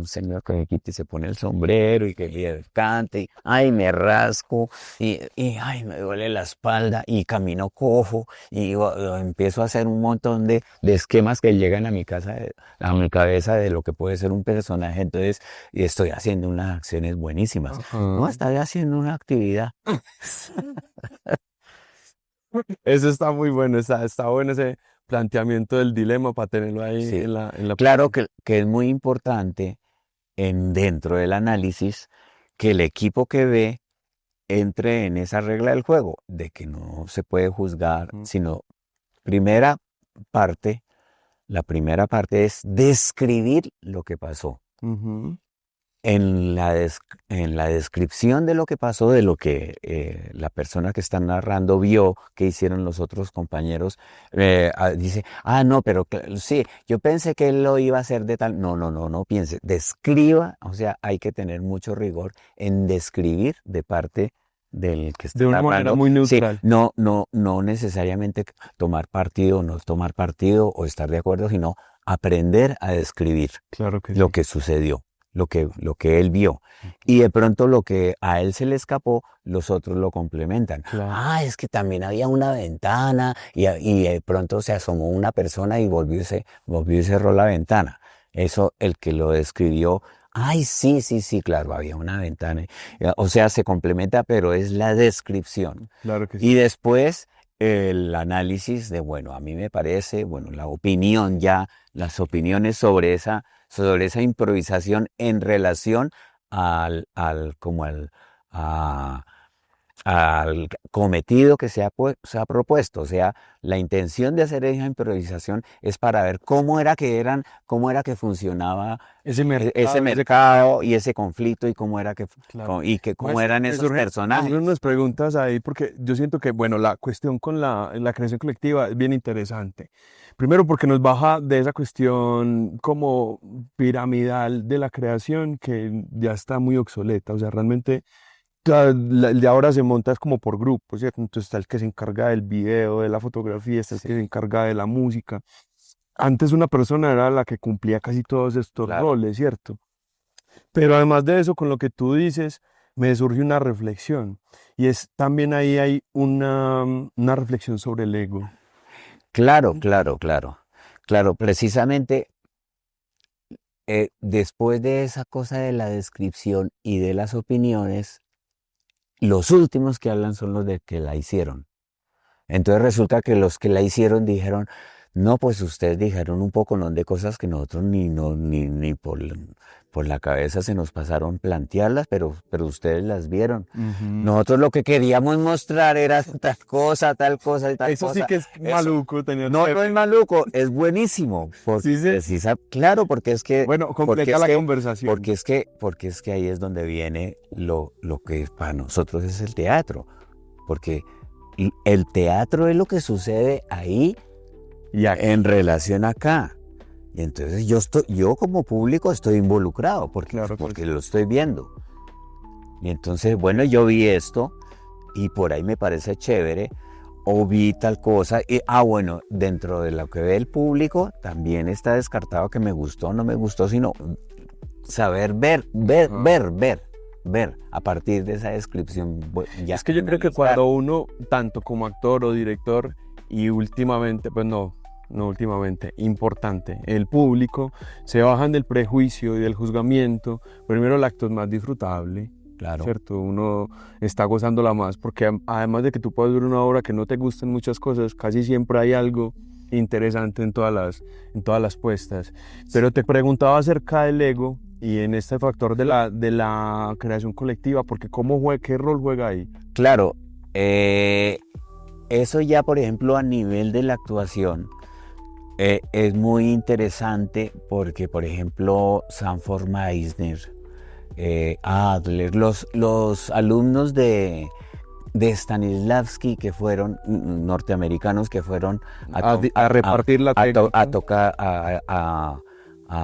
señor que me quita y se pone el sombrero y que le cante, y ay, me rasco, ay, me duele la espalda, y camino cojo, y empiezo a hacer un montón de esquemas que llegan a mi cabeza de lo que puede ser un personaje, entonces, y estoy haciendo unas acciones buenísimas. No, Ajá. estoy haciendo una actividad. Eso está muy bueno, está bueno ese planteamiento del dilema para tenerlo ahí Sí. en la Claro que es muy importante dentro del análisis que el equipo que ve entre en esa regla del juego, de que no se puede juzgar, Ujú. sino primera parte, La primera parte es describir lo que pasó. Ujú. En la descripción de lo que pasó, de lo que la persona que está narrando vio que hicieron los otros compañeros, dice, no, pero sí, yo pensé que él lo iba a hacer de tal. No piense, describa, o sea, hay que tener mucho rigor en describir de parte del que está De una manera narrando. muy Sí, neutral. no necesariamente tomar partido, no tomar partido o estar de acuerdo, sino aprender a describir Claro que lo sí. que sucedió, lo que él vio. Y de pronto lo que a él se le escapó, los otros lo complementan. Claro. Es que también había una ventana y de pronto se asomó una persona y volvió y cerró la ventana. Eso, el que lo describió, sí, claro, había una ventana. O sea, se complementa, pero es la descripción. Claro que Y sí. después el análisis de, bueno, a mí me parece, bueno, la opinión ya, las opiniones sobre esa improvisación en relación como al cometido que se ha propuesto. O sea, la intención de hacer esa improvisación es para ver cómo era que funcionaba Ese ese mercado, mercado y ese conflicto y claro. cómo Maestro, eran me esos surgen personajes. unas preguntas ahí porque yo siento que, bueno, la cuestión con la creación colectiva es bien interesante. Primero porque nos baja de esa cuestión como piramidal de la creación que ya está muy obsoleta. O sea, realmente el de ahora se monta es como por grupos, ¿cierto? Entonces está el que se encarga del video, de la fotografía, está el que Sí, se encarga de la música. Antes una persona era la que cumplía casi todos estos claro. roles, ¿cierto? Pero además de eso, con lo que tú dices, me surge una reflexión. Y es también ahí hay una reflexión sobre el ego. Claro, claro, claro. Claro, precisamente después de esa cosa de la descripción y de las opiniones, los últimos que hablan son los de que la hicieron. Entonces resulta que los que la hicieron dijeron, no, pues ustedes dijeron un poco ¿no? de cosas que nosotros ni por la cabeza se nos pasaron plantearlas, pero ustedes las vieron. Ujú. Nosotros lo que queríamos mostrar era tal cosa y tal Eso sí cosa. que es Eso maluco, tener no es maluco, es buenísimo. Sí, sí. Claro, Bueno, porque completa es la que, conversación. porque es que ahí es donde viene lo que para nosotros es el teatro. Porque el teatro es lo que sucede ahí Y aquí. en relación acá. Y entonces yo como público estoy involucrado Claro que porque sí. lo estoy viendo. Y entonces, bueno, yo vi esto y por ahí me parece chévere, o vi tal cosa, y bueno, dentro de lo que ve el público también está descartado que me gustó o no me gustó, sino saber Ajá. ver a partir de esa descripción, ya Es que yo creo que analizar. cuando uno, tanto como actor o director, y últimamente, pues no últimamente, importante, el público, se bajan del prejuicio y del juzgamiento, primero el acto es más disfrutable, Claro, ¿cierto? Uno está gozándola más, porque además de que tú puedes ver una obra que no te gusten muchas cosas, casi siempre hay algo interesante en todas las puestas. Pero te preguntaba acerca del ego y en este factor de la creación colectiva, porque ¿qué rol juega ahí? claro. Eso ya, por ejemplo, a nivel de la actuación, es muy interesante porque, por ejemplo, Sanford Meisner, Adler, los alumnos de Stanislavski que fueron norteamericanos que fueron A repartir la a técnica. tocar,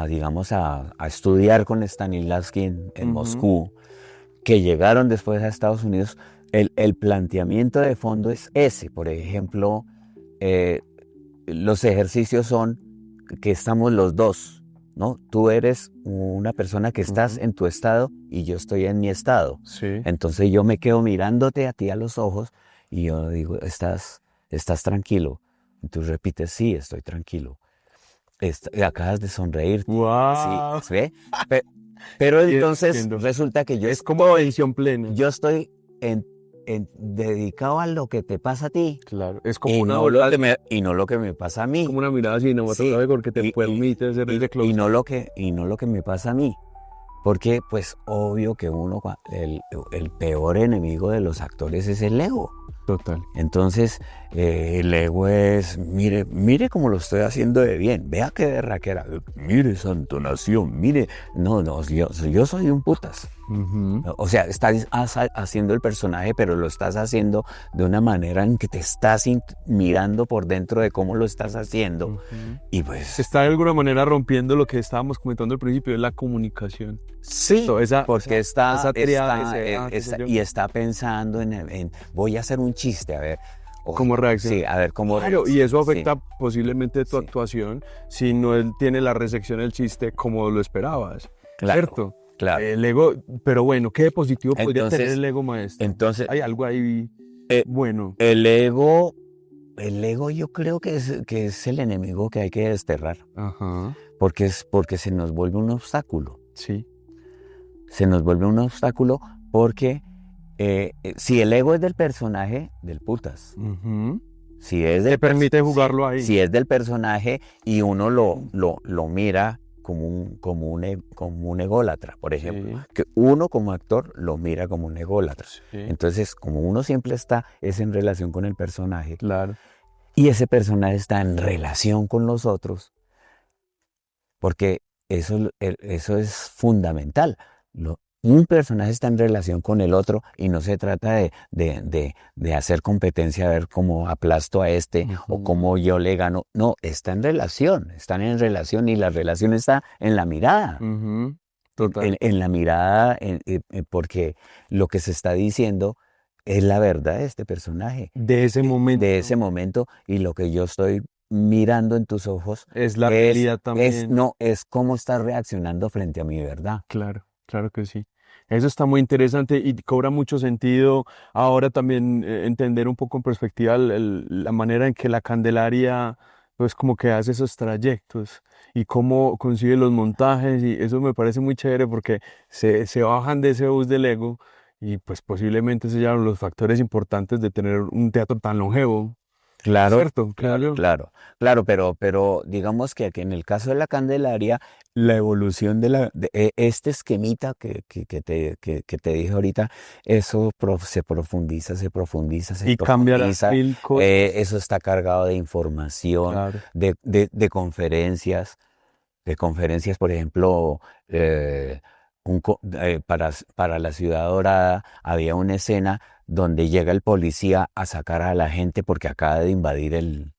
digamos, a estudiar con Stanislavski en Ujú. Moscú, que llegaron después a Estados Unidos, el planteamiento de fondo es ese. Por ejemplo, eh, los ejercicios son que estamos los dos, ¿no? Tú eres una persona que estás Ujú. en tu estado y yo estoy en mi estado. Sí. Entonces yo me quedo mirándote a ti a los ojos y yo digo, estás tranquilo. Y tú repites, sí, estoy tranquilo. Acabas de sonreír. Sí, ¡Wow! ¿sí? Pe- Pero entonces Entiendo. resulta que Es como atención plena. yo estoy dedicado a lo que te pasa a ti Claro. Es como una mirada, y no lo que me pasa a mí. como una mirada Sí, cinematográfica porque te permite hacer ese y close-up. no lo que me pasa a mí. Porque, pues, obvio que el peor enemigo de los actores es el ego. Total. Entonces, el ego es, mire cómo lo estoy haciendo de bien, vea qué berraquera, mire esa entonación, mire, no, yo soy un putas. Uh-huh. O sea, estás haciendo el personaje, pero lo estás haciendo de una manera en que te estás mirando por dentro de cómo lo estás haciendo. Uh-huh. Y pues... Se está de alguna manera rompiendo lo que estábamos comentando al principio, es la comunicación. Sí, porque está pensando en voy a hacer un chiste, a ver. ¿Cómo reacciona? Sí, a ver cómo reacciona. Claro, y eso afecta sí. posiblemente tu actuación si no él tiene la recepción del chiste como lo esperabas. Claro, ¿cierto? Claro. El ego, pero bueno, ¿qué positivo podría tener el ego, maestro? Entonces, hay algo ahí bueno. El ego yo creo que es el enemigo que hay que desterrar. Ajá. Porque se nos vuelve un obstáculo. Sí. Se nos vuelve un obstáculo porque si el ego es del personaje, del putas. Uh-huh. Si es te permite jugarlo ahí. Si es del personaje y uno lo mira como un ególatra, por ejemplo. Sí. Que uno como actor lo mira como un ególatra. Sí. Entonces, como uno siempre es en relación con el personaje. Claro. Y ese personaje está en relación con los otros. Porque eso es fundamental. Un personaje está en relación con el otro y no se trata de hacer competencia a ver cómo aplasto a este o cómo yo le gano. No, están en relación y la relación está en la mirada. Total. En la mirada, porque lo que se está diciendo es la verdad de este personaje. De ese momento. De ese momento, y lo que yo estoy mirando en tus ojos es la realidad también. Es cómo estás reaccionando frente a mi verdad. Claro, claro que sí. Eso está muy interesante y cobra mucho sentido ahora también entender un poco en perspectiva la manera en que la Candelaria pues como que hace esos trayectos y cómo consigue los montajes, y eso me parece muy chévere porque se bajan de ese bus del ego y pues posiblemente se llaman los factores importantes de tener un teatro tan longevo. Claro, ¿cierto? Claro, pero digamos que aquí en el caso de la Candelaria, la evolución de este esquemita que te dije ahorita, eso se profundiza. Y cambia las mil cosas. Eso está cargado de información, claro. de conferencias, por ejemplo, para la Ciudad Dorada había una escena donde llega el policía a sacar a la gente porque acaba de invadir el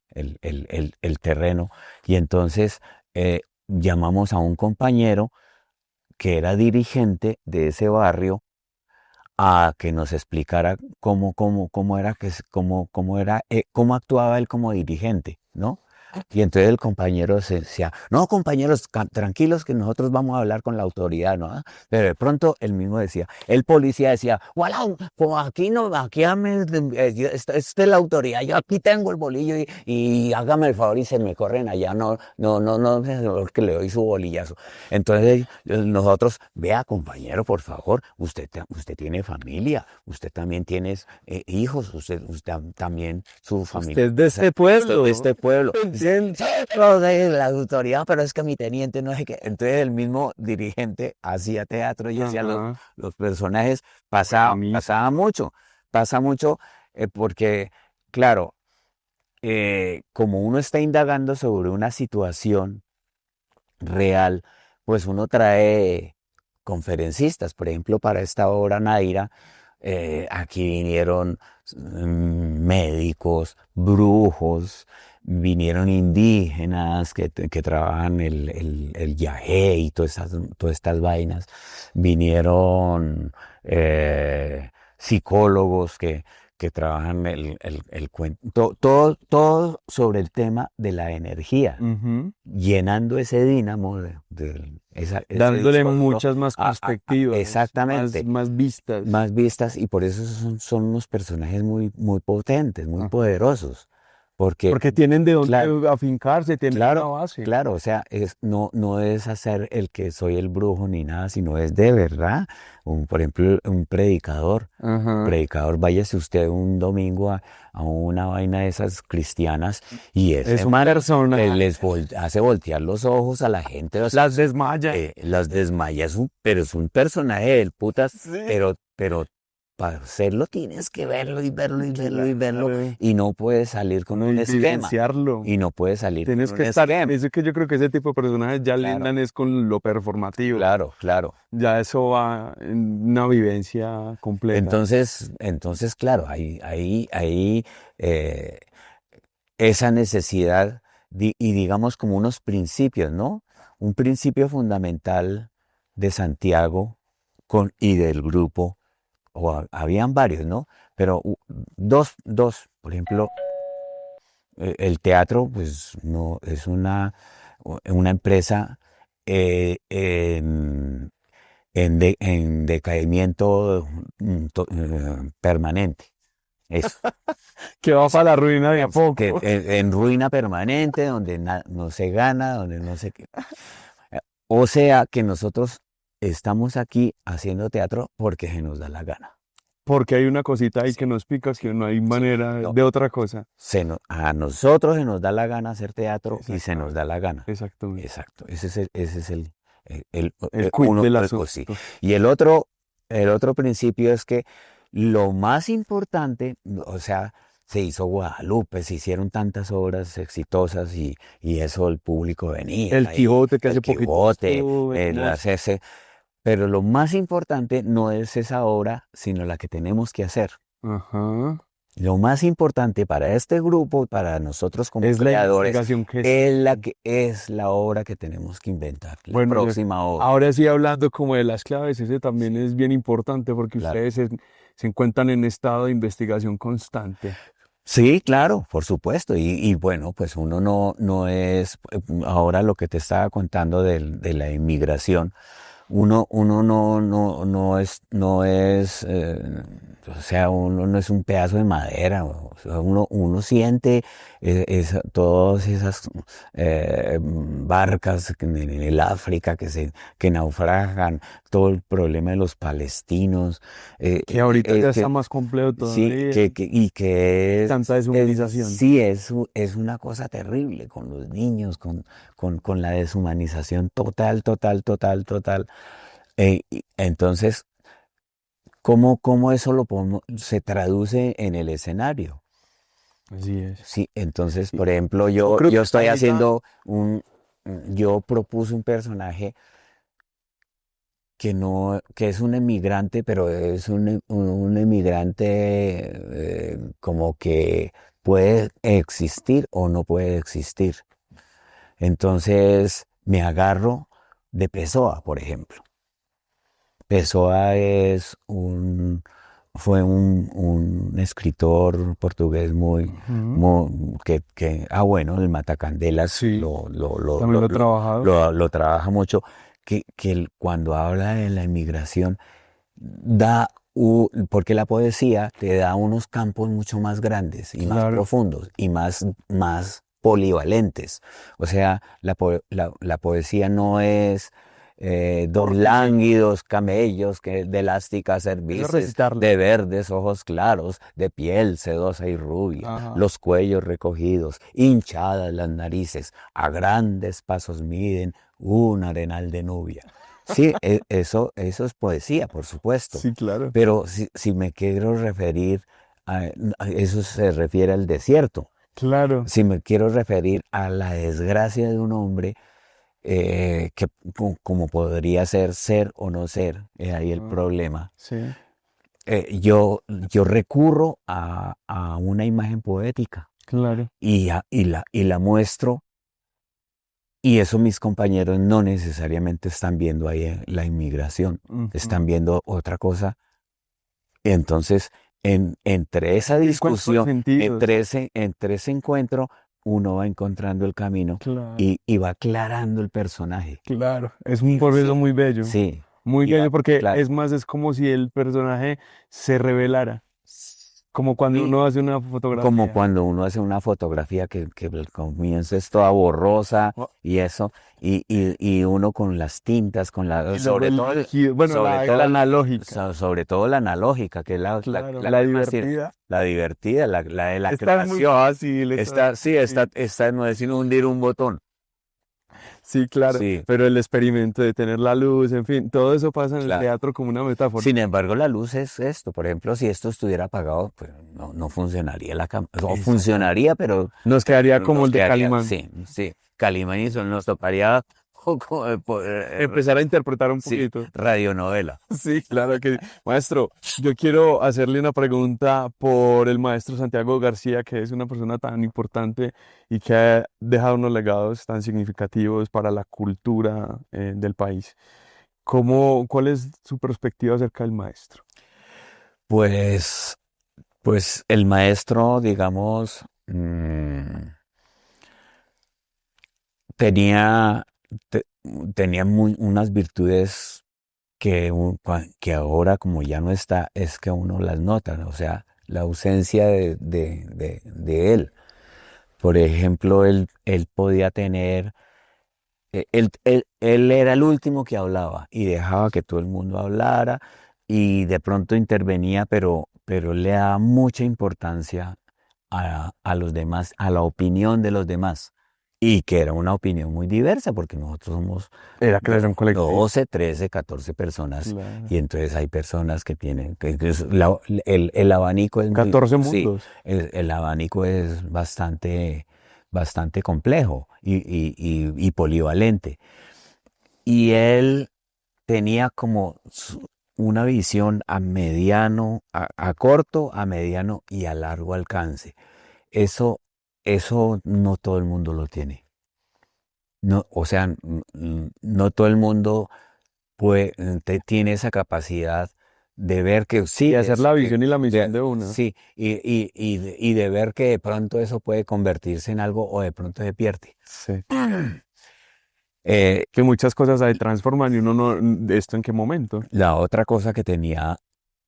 terreno, y entonces llamamos a un compañero que era dirigente de ese barrio a que nos explicara cómo actuaba él como dirigente, ¿no? Y entonces el compañero se decía, no, compañeros, tranquilos que nosotros vamos a hablar con la autoridad, ¿no? Pero de pronto él mismo decía, el policía decía, wow, pues aquí esta es la autoridad, yo aquí tengo el bolillo y hágame el favor y se me corren allá, no, que le doy su bolillazo. Entonces nosotros, vea, compañero, por favor, usted tiene familia, usted también tiene hijos, usted también su familia. Usted es de este pueblo. De este pueblo. De la autoridad, pero es que mi teniente no es que. Entonces el mismo dirigente hacía teatro y hacía los personajes. Pasa mucho porque, claro, como uno está indagando sobre una situación real, pues uno trae conferencistas. Por ejemplo, para esta obra Naira, aquí vinieron médicos, brujos, vinieron indígenas que trabajan el yagé y todas estas vainas, vinieron psicólogos que trabajan el cuento, todo sobre el tema de la energía, llenando ese dínamo dándole muchas más perspectivas, exactamente, más vistas, y por eso son unos personajes muy, muy potentes, muy poderosos. Porque tienen de dónde afincarse, tienen una base. Claro, o sea, no es hacer el que soy el brujo ni nada, sino es de verdad. Por ejemplo, un predicador. Predicador, váyase usted un domingo a una vaina de esas cristianas y es una persona les hace voltear los ojos a la gente. Las desmaya. Las desmaya, pero es un personaje del putas, sí. pero para hacerlo tienes que verlo y verlo y verlo y verlo, Claro. y no puedes salir con un esquema. Vivenciarlo. Y no puedes salir Tienes con que un estar. esquema. Es que yo creo que ese tipo de personajes ya Claro. lindan es con lo performativo. Claro, claro. Ya eso va en una vivencia completa. Entonces, claro, hay esa necesidad y digamos como unos principios, ¿no? Un principio fundamental de Santiago y del grupo, habían varios, ¿no? Pero dos, por ejemplo, el teatro, pues no es una empresa en decaimiento permanente. Eso. Que va para la ruina de a poco. Que en ruina permanente, donde no se gana, donde no se... O sea que nosotros estamos aquí haciendo teatro porque se nos da la gana. Porque hay una cosita ahí Sí. que nos pica, que no hay manera No. de otra cosa. A nosotros se nos da la gana hacer teatro y se nos da la gana. Exactamente. Exacto. Ese es el quid uno del de los- asunto. sí. Y el otro principio es que lo más importante, o sea, se hizo Guadalupe, se hicieron tantas obras exitosas y eso el público venía. El Quijote que hace El poquito Quijote, estuvo, pero lo más importante no es esa obra, sino la que tenemos que hacer. Ajá. Lo más importante para este grupo, para nosotros como Es la creadores, investigación que es la obra que tenemos que inventar, la Bueno, próxima obra. Ahora sí, hablando como de las claves, ese también es bien importante porque Claro. ustedes se encuentran en estado de investigación constante. Sí, claro, por supuesto. Y bueno, pues uno no es, ahora lo que te estaba contando de la inmigración, uno no es, o sea, uno no es un pedazo de madera, o sea, uno siente todas esas barcas en el África que naufragan, todo el problema de los palestinos. Que ahorita ya que- está más complejo todavía. Sí, y que es... Tanta deshumanización. Sí, es una cosa terrible con los niños, con la deshumanización total. Entonces, ¿cómo eso se traduce en el escenario? Así es. Sí, entonces, por ejemplo, Yo creo que yo estoy ahí va- haciendo yo propuse un personaje que es un emigrante, pero es un emigrante como que puede existir o no puede existir. Entonces me agarro de Pessoa, por ejemplo. Pessoa fue un escritor portugués bueno, el Matacandelas Sí, lo también lo he trabajado. lo trabaja mucho, que cuando habla de la inmigración, porque la poesía te da unos campos mucho más grandes y más Claro. profundos y más polivalentes. O sea, la poesía no es dos lánguidos camellos de elásticas cervices, recitarla. de verdes ojos claros, de piel sedosa y rubia, Ajá. los cuellos recogidos, hinchadas las narices, a grandes pasos miden un arenal de Nubia. Sí, eso es poesía, por supuesto. Sí, claro. Pero si me quiero referir a eso, se refiere al desierto. Claro. Si me quiero referir a la desgracia de un hombre, que como podría ser o no ser, es ahí el problema. Sí. Yo recurro a una imagen poética Claro. y la muestro, y eso mis compañeros no necesariamente están viendo ahí la inmigración, Ujú. están viendo otra cosa. Entonces, entre esa discusión, entre ese encuentro, uno va encontrando el camino Claro. y va aclarando el personaje. Claro. Es un proceso muy bello. Sí. Muy bello porque claro. es como si el personaje se revelara. Como cuando Sí. uno hace una fotografía. Como cuando uno hace una fotografía que al comienzo es toda borrosa y eso, y uno con las tintas, sobre todo la analógica. sobre todo la analógica, que es la divertida. La divertida, la de la Está muy creación. fácil. Sí, no es sino hundir un botón. Sí, claro, Sí, pero el experimento de tener la luz, en fin, todo eso pasa en el claro. teatro como una metáfora. Sin embargo, la luz es esto. Por ejemplo, si esto estuviera apagado, pues no funcionaría la cámara. O Exacto. funcionaría, pero Nos quedaría como nos el de quedaría, Calimán. sí, sí. Calimán y nos tocaría Empezar a interpretar un sí, poquito. radionovela. Sí, claro que sí. Maestro, yo quiero hacerle una pregunta por el maestro Santiago García, que es una persona tan importante y que ha dejado unos legados tan significativos para la cultura del país. ¿Cuál es su perspectiva acerca del maestro? Pues, pues el maestro, digamos, tenía, te- tenía unas virtudes que ahora como ya no está, es que uno las nota, ¿no? O sea, la ausencia de él. Por ejemplo, él podía tener, él era el último que hablaba y dejaba que todo el mundo hablara y de pronto intervenía, pero le daba mucha importancia a los demás, a la opinión de los demás. Y que era una opinión muy diversa, porque nosotros somos Era creación colectiva. 12, 13, 14 personas, Claro. y entonces hay personas que tienen, que el abanico es muy, 14 sí, mundos. el abanico es bastante complejo y polivalente. Y él tenía como una visión a mediano, a corto, a mediano y a largo alcance. Eso, eso no todo el mundo lo tiene. No, o sea, no todo el mundo tiene esa capacidad de ver que Y sí, hacer la visión y la misión de una. sí, y de ver que de pronto eso puede convertirse en algo o de pronto se pierde. Sí. Eh, Que muchas cosas se transforman y uno no, ¿esto en qué momento? la otra cosa que tenía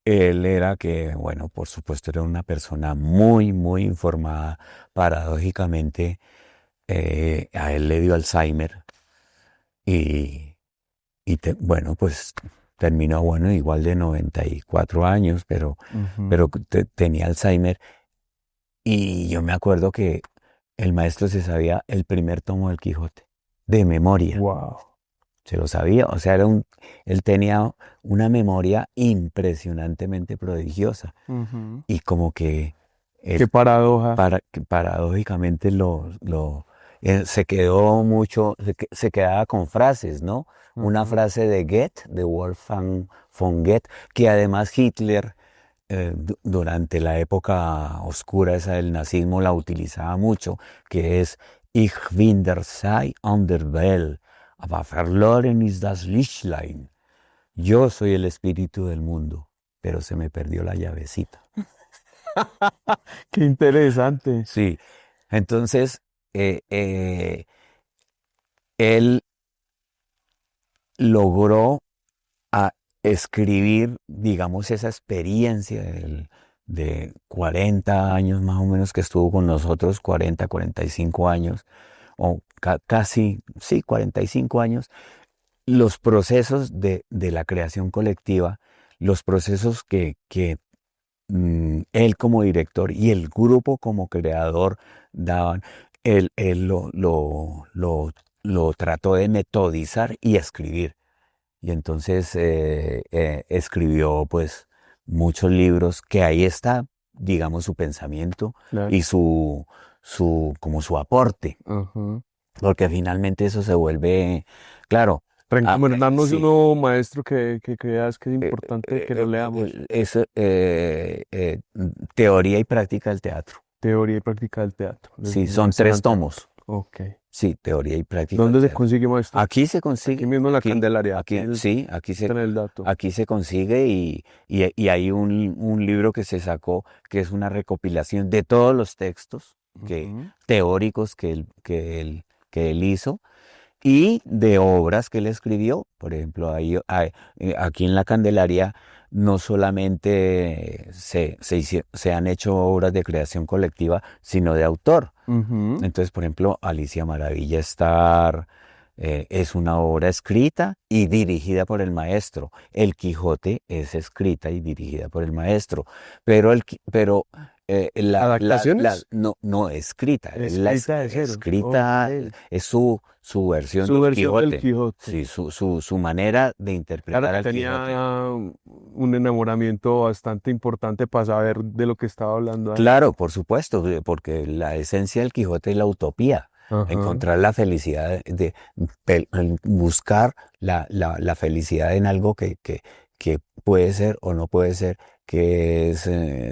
él era que, bueno, por supuesto era una persona muy, muy informada. Paradójicamente, a él le dio Alzheimer y, bueno, pues terminó, bueno, igual de 94 años, Ujú. pero tenía Alzheimer. Y yo me acuerdo que el maestro se sabía el primer tomo del Quijote, de memoria. Wow. Se lo sabía, o sea, él tenía una memoria impresionantemente prodigiosa. Ujú. Y como que Qué él, paradoja. que paradójicamente se quedó mucho, se quedaba con frases, ¿no? Una Ujú. frase de Goethe, de Wolfgang von Goethe, que además Hitler durante la época oscura esa del nazismo la utilizaba mucho, que es Ich bin der Sei an der Welt, aber verloren ist das Lichtlein. Yo soy el espíritu del mundo, pero se me perdió la llavecita. Qué interesante. Sí, entonces él logró a escribir, digamos, esa experiencia de 40 años más o menos que estuvo con nosotros, 40, 45 años, o casi, sí, 45 años, los procesos de la creación colectiva, los procesos que él como director y el grupo como creador daban, él lo trató de metodizar y escribir. Y entonces escribió pues muchos libros que ahí está, digamos, su pensamiento Claro. y como su aporte, Ajá. porque finalmente eso se vuelve, claro, Bueno, darnos sí, uno, maestro, que creas que es importante que lo leamos. es teoría y práctica del teatro. Teoría y práctica del teatro, Sí, del son maestro 3 Santiago. tomos. Ok. Sí, teoría y práctica del ¿Dónde se teatro. consigue, maestro? Aquí se Aquí consigue, mismo en la Candelaria. Aquí sí, está en el dato. aquí se consigue y hay un libro que se sacó que es una recopilación de todos los textos Ujú. teóricos que él hizo y de obras que él escribió. Por ejemplo, aquí en la Candelaria no solamente se han hecho obras de creación colectiva, sino de autor. Ujú. Entonces, por ejemplo, Alicia Maravilla es una obra escrita y dirigida por el maestro. El Quijote es escrita y dirigida por el maestro. Pero ¿Adaptaciones? No, escrita. Escrita de cero. Escrita Ok. es su versión Su del versión del Quijote. Quijote. Sí, su manera de interpretar Claro, al tenía Quijote. un enamoramiento bastante importante para saber de lo que estaba hablando ahí. Claro, por supuesto, porque la esencia del Quijote es la utopía. Ajá. Encontrar la felicidad, buscar la felicidad en algo que puede ser o no puede ser, que es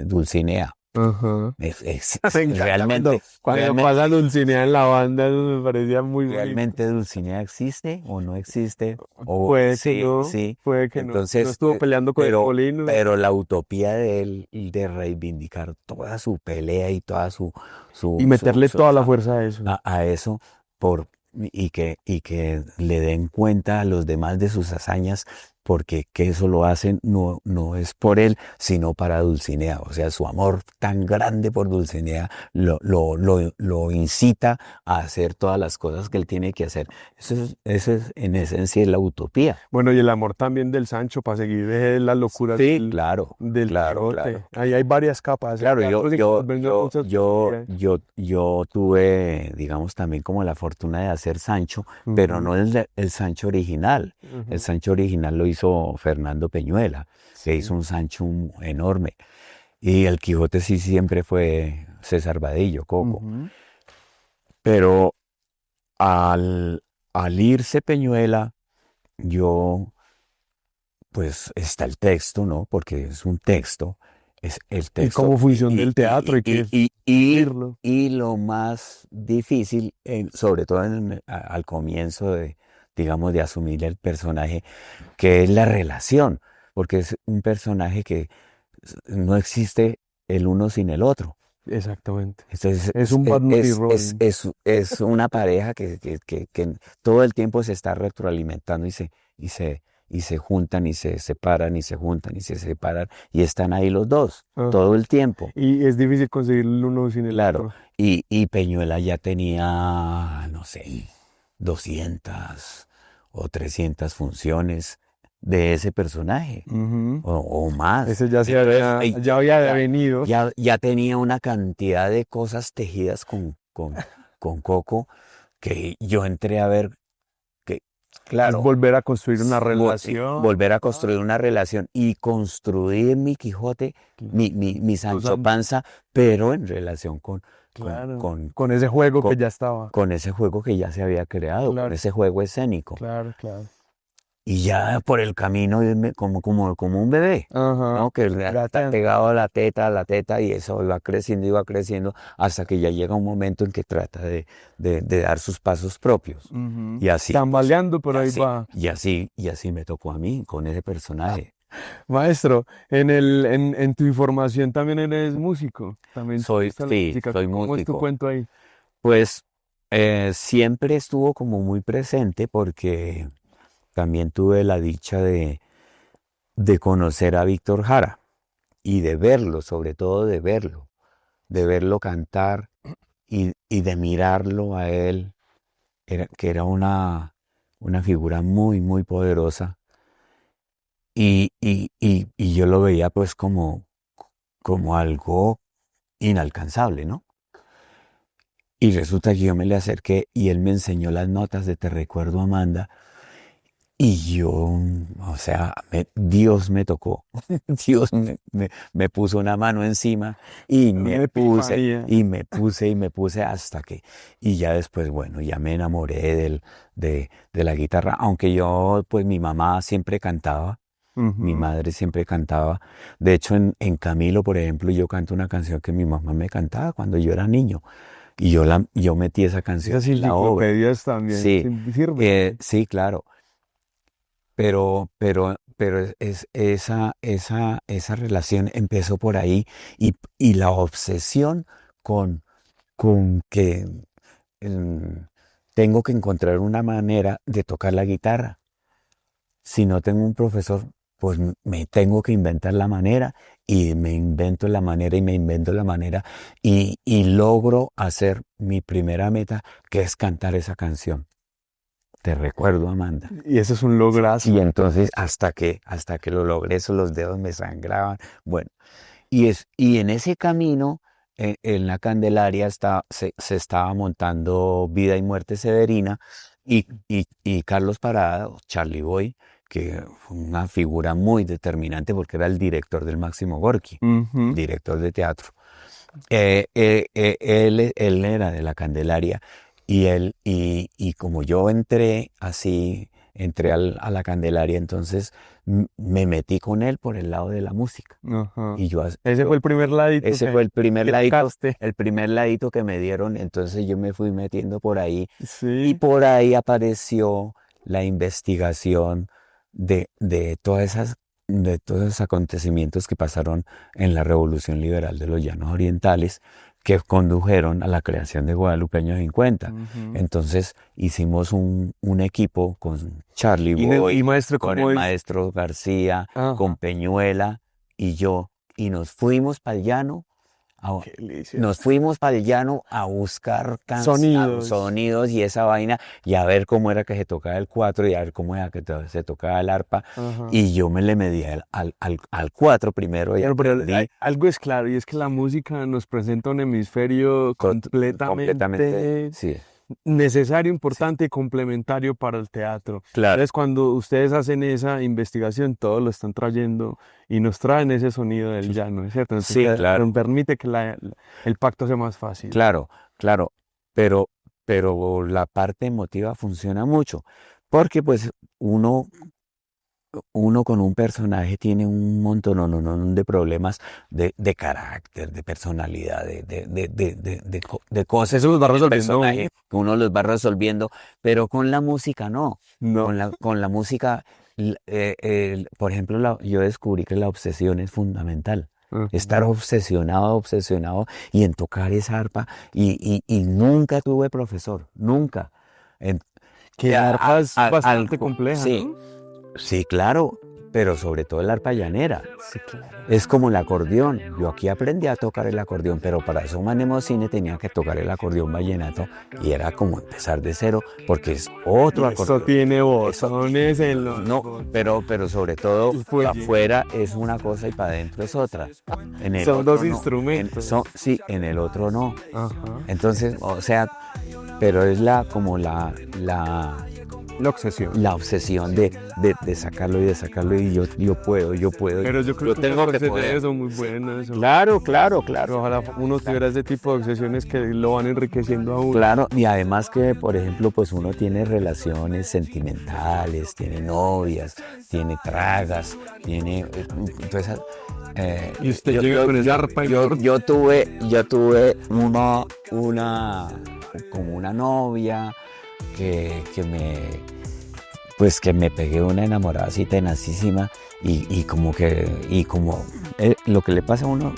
Dulcinea. Ajá. Me encanta cuando Realmente, pasa Dulcinea en la banda, eso me parecía muy bonito. ¿realmente Dulcinea existe o no existe? O Puede que sí, no, sí. puede que no. No Entonces, estuvo peleando con el pero, molino. pero la utopía de él y de reivindicar toda su pelea y toda Y su, su, meterle su- toda la fuerza a eso. a eso y que le den cuenta a los demás de sus hazañas, porque que eso lo hacen no es por él, sino para Dulcinea. O sea, su amor tan grande por Dulcinea lo incita a hacer todas las cosas que él tiene que hacer. Eso es en esencia la utopía. Bueno, y el amor también del Sancho para seguir las locuras Sí, claro, del claro, Quijote. claro. Ahí hay varias capas. El Claro, teatro se venga muchas posibilidades. yo tuve, digamos, también como la fortuna de hacer Sancho, pero Ujú, no el Sancho original. El ujú. Sancho original lo hizo Fernando Peñuela, que hizo Sí. un Sancho enorme. Y el Quijote sí siempre fue César Vadillo, Coco. Ujú. Pero al irse Peñuela, yo, pues está el texto, ¿no? Porque es un texto, es el Y texto. como función del teatro, hay que decirlo. Y lo más difícil, sobre todo al comienzo digamos, de asumir el personaje, que es la relación, porque es un personaje que no existe el uno sin el otro. Exactamente. Entonces, Es un Batman y Robin. es una pareja que todo el tiempo se está retroalimentando y se, y se juntan y se separan y se juntan y se separan y están ahí los dos todo Ajá. el tiempo. Y es difícil conseguir el uno sin el Claro, otro. y Peñuela ya tenía, no sé, 200 o 300 funciones de ese personaje Ujú. o más. Ese ya se Entonces, ya había ya, venido. ya tenía una cantidad de cosas tejidas con Coco que yo entré a ver que, Es claro, volver a construir una sí, relación. volver a construir una relación y construir mi Quijote, mi Sancho Sancho. Panza, pero en relación con, Claro. con, Con ese juego con, que ya estaba. con ese juego que ya se había creado, con Claro, ese juego escénico. claro, claro. Y ya por el camino irme como un bebé, Ajá. ¿no? Que le está Gracias. pegado a la teta, y eso iba creciendo, hasta que ya llega un momento en que trata de dar sus pasos propios. Ujú. Y así, pues, Tambaleando, pero ahí va. y así me tocó a mí con ese personaje. Maestro, en tu información también eres músico. También te gusta la Sí, música. soy ¿Cómo es tu músico. cuento ahí? Pues siempre estuvo como muy presente porque también tuve la dicha de conocer a Víctor Jara y de verlo, sobre todo de verlo cantar y de mirarlo a él, que era una figura muy, muy poderosa. Y yo lo veía pues como algo inalcanzable, ¿no? Y resulta que yo me le acerqué y él me enseñó las notas de Te recuerdo, Amanda. Y yo, o sea, Dios me tocó, Dios me puso una mano encima y Una epifanía. me puse hasta que, y ya después, bueno, ya me enamoré de la guitarra, aunque yo, pues mi mamá siempre cantaba, mi Ujú. madre siempre cantaba. De hecho, en Camilo, por ejemplo, yo canto una canción que mi mamá me cantaba cuando yo era niño, y yo metí esa canción Esas en la obra. enciclopedias también Sí, sirven. sí, claro. Pero esa relación empezó por ahí y la obsesión con que mm, tengo que encontrar una manera de tocar la guitarra. Si no tengo un profesor, pues me tengo que inventar la manera y me invento la manera y me invento la manera y logro hacer mi primera meta, que es cantar esa canción. Te recuerdo, Amanda. Y eso es un lograzo. Y entonces hasta que lo logré, eso los dedos me sangraban. Bueno, y en ese camino en la Candelaria se estaba montando Vida y Muerte Severina y Carlos Parada, o Charlie Boy, que fue una figura muy determinante porque era el director del Máximo Gorki, Ujú. director de teatro. Él era de la Candelaria y como yo entré así, a la Candelaria, entonces me metí con él por el lado de la música. Ajá. Y Ese fue el primer ladito ese fue tocaste. el primer ladito que me dieron, entonces yo me fui metiendo por ahí y Sí. por ahí apareció la investigación de de todos esos acontecimientos que pasaron en la Revolución Liberal de los Llanos Orientales que condujeron a la creación de Guadalupe Año 50. Ujú. Entonces hicimos un equipo con Charlie Y Boy, maestro, con ¿cómo el es? maestro García, Ajá. con Peñuela y yo, y nos fuimos para el llano. Qué delicia. Nos fuimos para el llano a buscar Sonidos. sonidos y esa vaina y a ver cómo era que se tocaba el cuatro y a ver cómo era que se tocaba el arpa. Ajá. Y yo me le medí al cuatro primero y Pero aprendí algo es claro, y es que la música nos presenta un hemisferio completamente sí, necesario, importante y complementario para el teatro. claro, Entonces, cuando ustedes hacen esa investigación, todo lo están trayendo y nos traen ese sonido del llano, ¿es cierto? sí, Entonces, claro, permite que el pacto sea más fácil. claro, pero la parte emotiva funciona mucho porque pues uno con un personaje tiene un montón de problemas de carácter, de personalidad, de cosas. Eso los va resolviendo Personaje que uno los va resolviendo, pero con la música no. No. Con la música, por ejemplo, yo descubrí que la obsesión es fundamental. Ajá. Estar obsesionado y en tocar esa arpa y nunca tuve profesor, nunca. Que la arpa es bastante compleja, sí, ¿no? Sí, claro, pero sobre todo el arpa llanera. Sí, claro. Es como el acordeón. Yo aquí aprendí a tocar el acordeón, pero para eso Manemocine tenía que tocar el acordeón vallenato y era como empezar de cero porque es otro acordeón. Eso tiene botones en los... No, pero sobre todo El fuelle. afuera es una cosa y para adentro es otra. En el Son otro dos no. instrumentos. Sí, en el otro no. Ajá. Entonces, o sea, pero es como la obsesión. la obsesión de sacarlo y yo puedo. Pero yo creo que tengo las que poder. obsesiones son muy buenas. Claro. Ojalá uno tuviera ese tipo de obsesiones que lo van enriqueciendo a uno. Claro, y además que, por ejemplo, pues uno tiene relaciones sentimentales, tiene novias, tiene tragas, tiene... Entonces, Y usted llega con esa arpa y yo tuve como una novia que me pegué una enamorada así tenacísima y como lo que le pasa a uno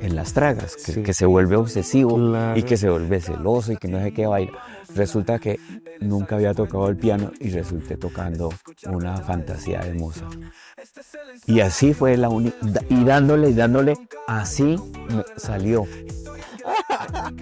en las tragas, Sí. que se vuelve obsesivo Claro. y que se vuelve celoso y que no sé qué vaina. Resulta que nunca había tocado el piano y resulté tocando una fantasía de Mozart. Y así fue y dándole, así me salió.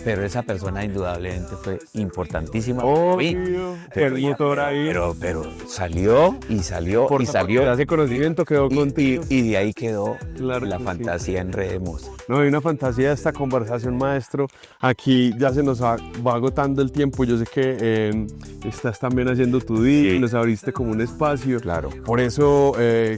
Pero esa persona indudablemente fue importantísima. Obvio. El motor ahí. Pero salió y salió. Ese conocimiento quedó contigo. Y de ahí quedó Claro la que fantasía en Redemos. No, hay una fantasía de esta conversación, maestro. Aquí ya se nos va agotando el tiempo. Yo sé que estás también haciendo tu día y nos abriste como un espacio. Claro. Por eso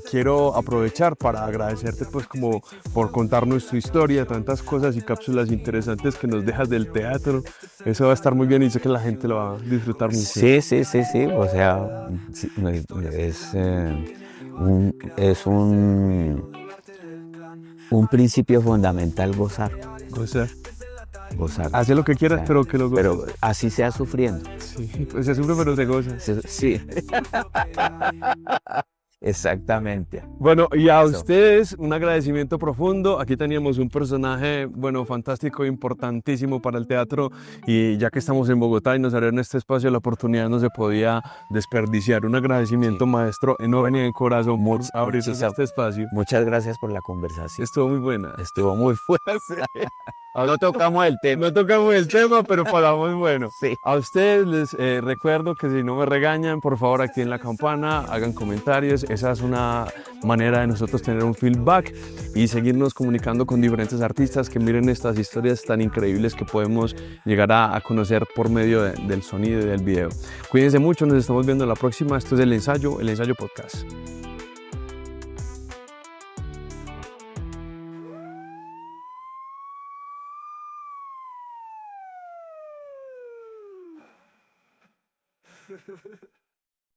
quiero aprovechar para agradecerte pues como por contarnos tu historia, tantas cosas y cápsulas interesantes que nos dejas del teatro. Eso va a estar muy bien y sé que la gente lo va a disfrutar mucho. Sí. O sea, es un principio fundamental gozar. Gozar. Hace lo que quieras, O sea, pero que lo goces. Pero así sea sufriendo. Sí, pues se sufre, pero se goza. Sí. Exactamente. Bueno, y a Eso. ustedes un agradecimiento profundo. Aquí teníamos un personaje, bueno, fantástico, importantísimo para el teatro y ya que estamos en Bogotá y nos abrieron este espacio, la oportunidad no se podía desperdiciar. Un agradecimiento, maestro, enorme de corazón por abrirnos este espacio. Muchas gracias por la conversación. Estuvo muy buena. Estuvo muy fuerte. No tocamos el tema. No tocamos el tema, pero pasamos bueno. Sí. A ustedes les recuerdo que si no me regañan, por favor activen la campana, hagan comentarios. Esa es una manera de nosotros tener un feedback y seguirnos comunicando con diferentes artistas que miren estas historias tan increíbles que podemos llegar a conocer por medio del sonido y del video. Cuídense mucho, nos estamos viendo la próxima. Esto es El Ensayo Podcast.